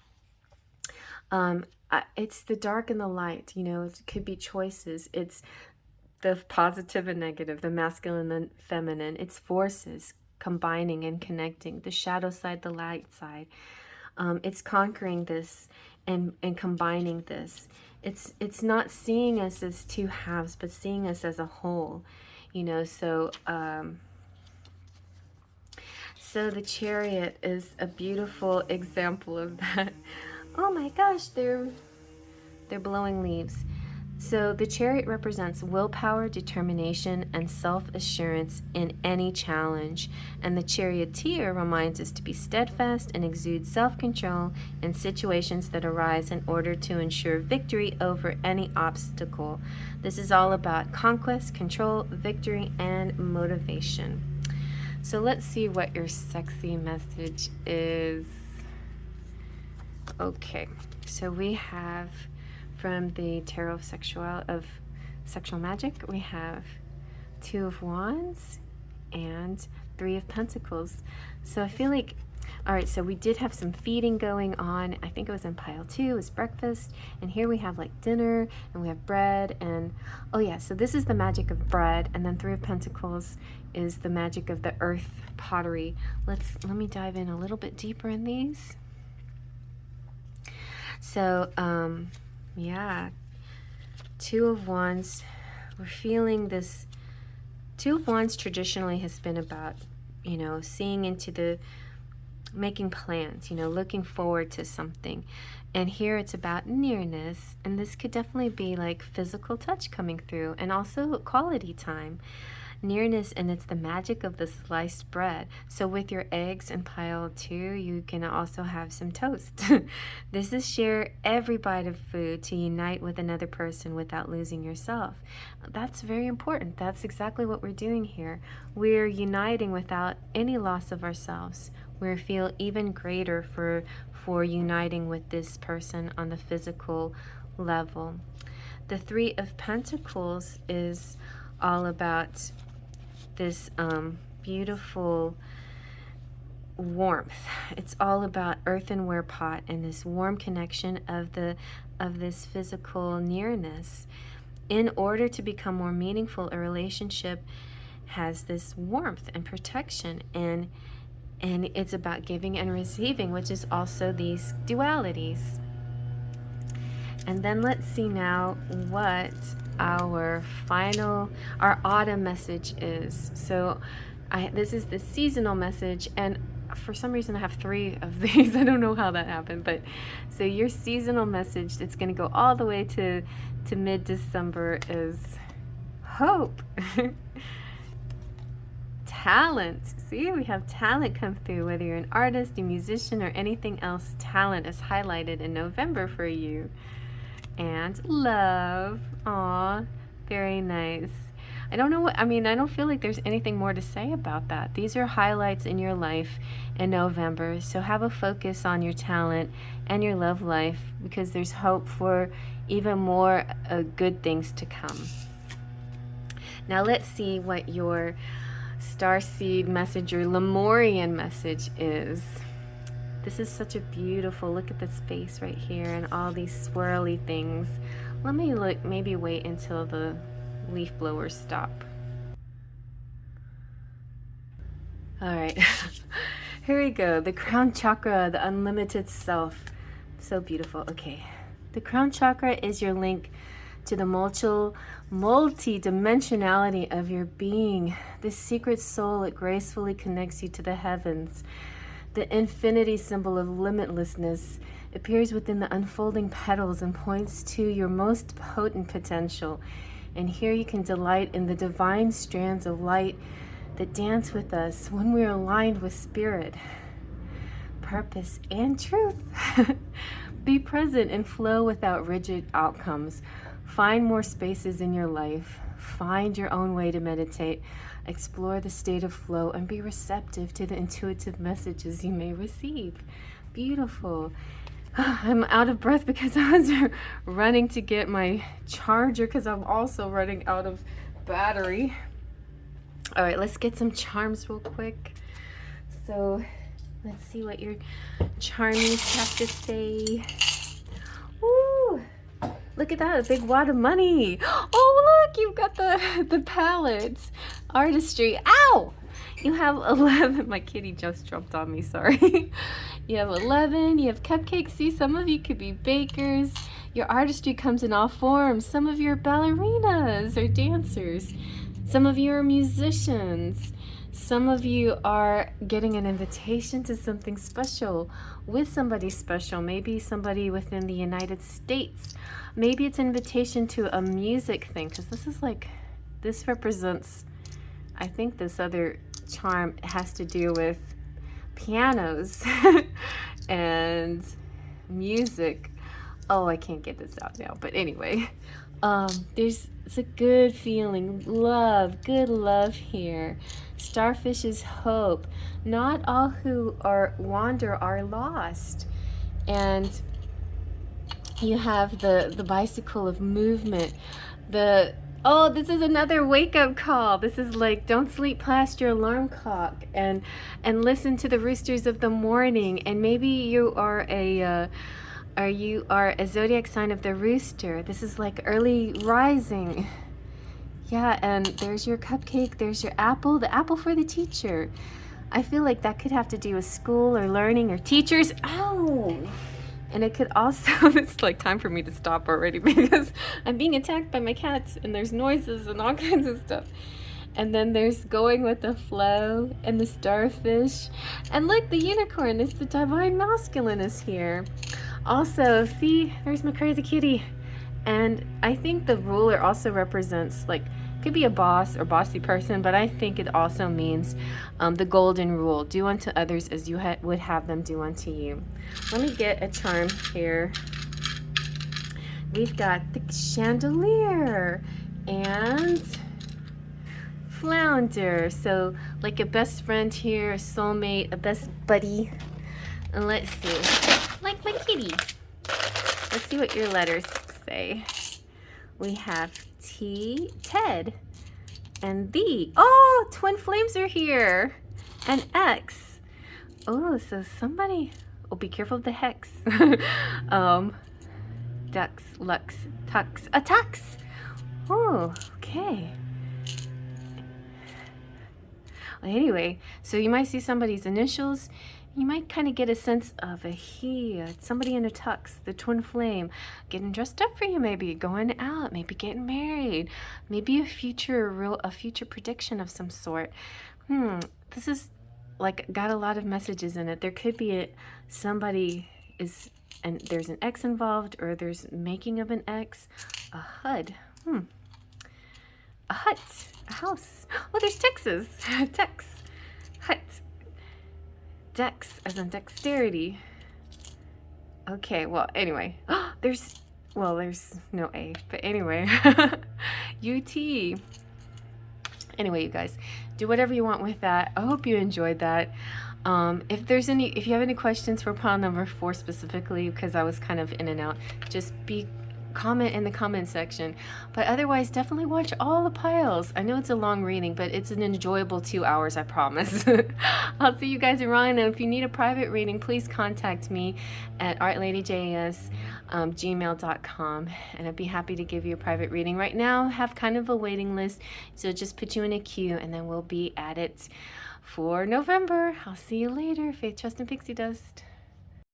it's the dark and the light. You know, it could be choices. It's the positive and negative, the masculine and feminine. It's forces combining and connecting, the shadow side, the light side. It's conquering this and combining this. It's not seeing us as two halves, but seeing us as a whole, you know. So so the Chariot is a beautiful example of that. Oh my gosh, they're blowing leaves. So the Chariot represents willpower, determination, and self-assurance in any challenge. And the Charioteer reminds us to be steadfast and exude self-control in situations that arise in order to ensure victory over any obstacle. This is all about conquest, control, victory, and motivation. So let's see what your sexy message is. Okay, so we have from the Tarot of Sexual Magic, we have 2 of Wands and 3 of Pentacles. So I feel like, all right, so we did have some feeding going on. I think it was in pile 2, it was breakfast. And here we have like dinner, and we have bread, and oh yeah, so this is the magic of bread. And then 3 of Pentacles is the magic of the earth pottery. Let me dive in a little bit deeper in these. So, yeah, 2 of Wands, we're feeling this. 2 of Wands traditionally has been about, you know, seeing into the, making plans, you know, looking forward to something. And here it's about nearness, and this could definitely be like physical touch coming through, and also quality time. Nearness, and it's the magic of the sliced bread. So with your eggs in pile 2, you can also have some toast. This is share every bite of food to unite with another person without losing yourself. That's very important. That's exactly what we're doing here. We're uniting without any loss of ourselves. We feel even greater for uniting with this person on the physical level. The 3 of Pentacles is all about this beautiful warmth. It's all about earthenware pot and this warm connection of this physical nearness. In order to become more meaningful, a relationship has this warmth and protection, and it's about giving and receiving, which is also these dualities. And then let's see now what our autumn message is. So this is the seasonal message, and for some reason I have 3 of these. I don't know how that happened, but so your seasonal message, it's going to go all the way to mid-December, is hope. Talent. See, we have talent come through. Whether you're an artist, a musician, or anything else, talent is highlighted in November for you. And love. Aw, very nice. I don't know I don't feel like there's anything more to say about that. These are highlights in your life in November. So have a focus on your talent and your love life, because there's hope for even more good things to come. Now let's see what your Starseed message, your Lemurian message is. This is such a beautiful, look at this face right here and all these swirly things. Let me look, maybe wait until the leaf blowers stop. All right, here we go. The crown chakra, the unlimited self. So beautiful. Okay, the crown chakra is your link to the multi-dimensionality of your being. This secret soul, it gracefully connects you to the heavens. The infinity symbol of limitlessness appears within the unfolding petals and points to your most potent potential. And here you can delight in the divine strands of light that dance with us when we are aligned with spirit, purpose, and truth. Be present and flow without rigid outcomes. Find more spaces in your life. Find your own way to meditate. Explore the state of flow and be receptive to the intuitive messages you may receive. Beautiful. I'm out of breath because I was running to get my charger because I'm also running out of battery. All right, let's get some charms real quick. So let's see what your charmies have to say. Ooh, look at that, a big wad of money. Oh, look, you've got the palettes. Artistry. Ow! You have 11. My kitty just jumped on me, sorry. You have 11. You have cupcakes. See, some of you could be bakers. Your artistry comes in all forms. Some of you are ballerinas or dancers. Some of you are musicians. Some of you are getting an invitation to something special with somebody special. Maybe somebody within the United States. Maybe it's an invitation to a music thing, because this is like, this represents, I think this other charm has to do with pianos and music. Oh, I can't get this out now, but anyway, it's a good feeling, love, good love here. Starfish is hope. Not all who wander are lost. And you have the bicycle of movement. Oh, this is another wake-up call. This is like, don't sleep past your alarm clock, and listen to the roosters of the morning. And maybe you are a zodiac sign of the rooster. This is like early rising. Yeah, and there's your cupcake, there's your apple, the apple for the teacher. I feel like that could have to do with school or learning or teachers. Ow! And it could also, it's like time for me to stop already because I'm being attacked by my cats and there's noises and all kinds of stuff. And then there's going with the flow and the starfish. And look, the unicorn, this the divine masculine is here. Also, see, there's my crazy kitty. And I think the ruler also represents, like, could be a boss or bossy person, but I think it also means the golden rule. Do unto others as you would have them do unto you. Let me get a charm here. We've got the chandelier and flounder. So like a best friend here, a soulmate, a best buddy. And let's see, like my kitty. Let's see what your letters say. We have T, Ted, and the. Oh, twin flames are here. And X. Oh, so somebody. Oh, be careful of the hex. Ducks, lux, tux, a tux. Oh, okay. Well, anyway, so you might see somebody's initials. You might kind of get a sense of a he, somebody in a tux, the twin flame, getting dressed up for you, maybe going out, maybe getting married, maybe a future prediction of some sort. This is like got a lot of messages in it. There could be somebody is, and there's an X involved, or there's making of an X, a HUD, a hut, a house. Oh, there's Texas, Tex, hut. Dex, as in dexterity. Okay, well, anyway. There's no A, but anyway. UT. Anyway, you guys, do whatever you want with that. I hope you enjoyed that. If you have any questions for pile number 4 specifically, because I was kind of in and out, just comment in the comment section. But otherwise, definitely watch all the piles. I know it's a long reading, but it's an enjoyable 2 hours, I promise. I'll see you guys around, and if you need a private reading, please contact me at artladyjas@gmail.com, and I'd be happy to give you a private reading. Right now, I have kind of a waiting list, so just put you in a queue, and then we'll be at it for November. I'll see you later. Faith, Trust, and Pixie Dust.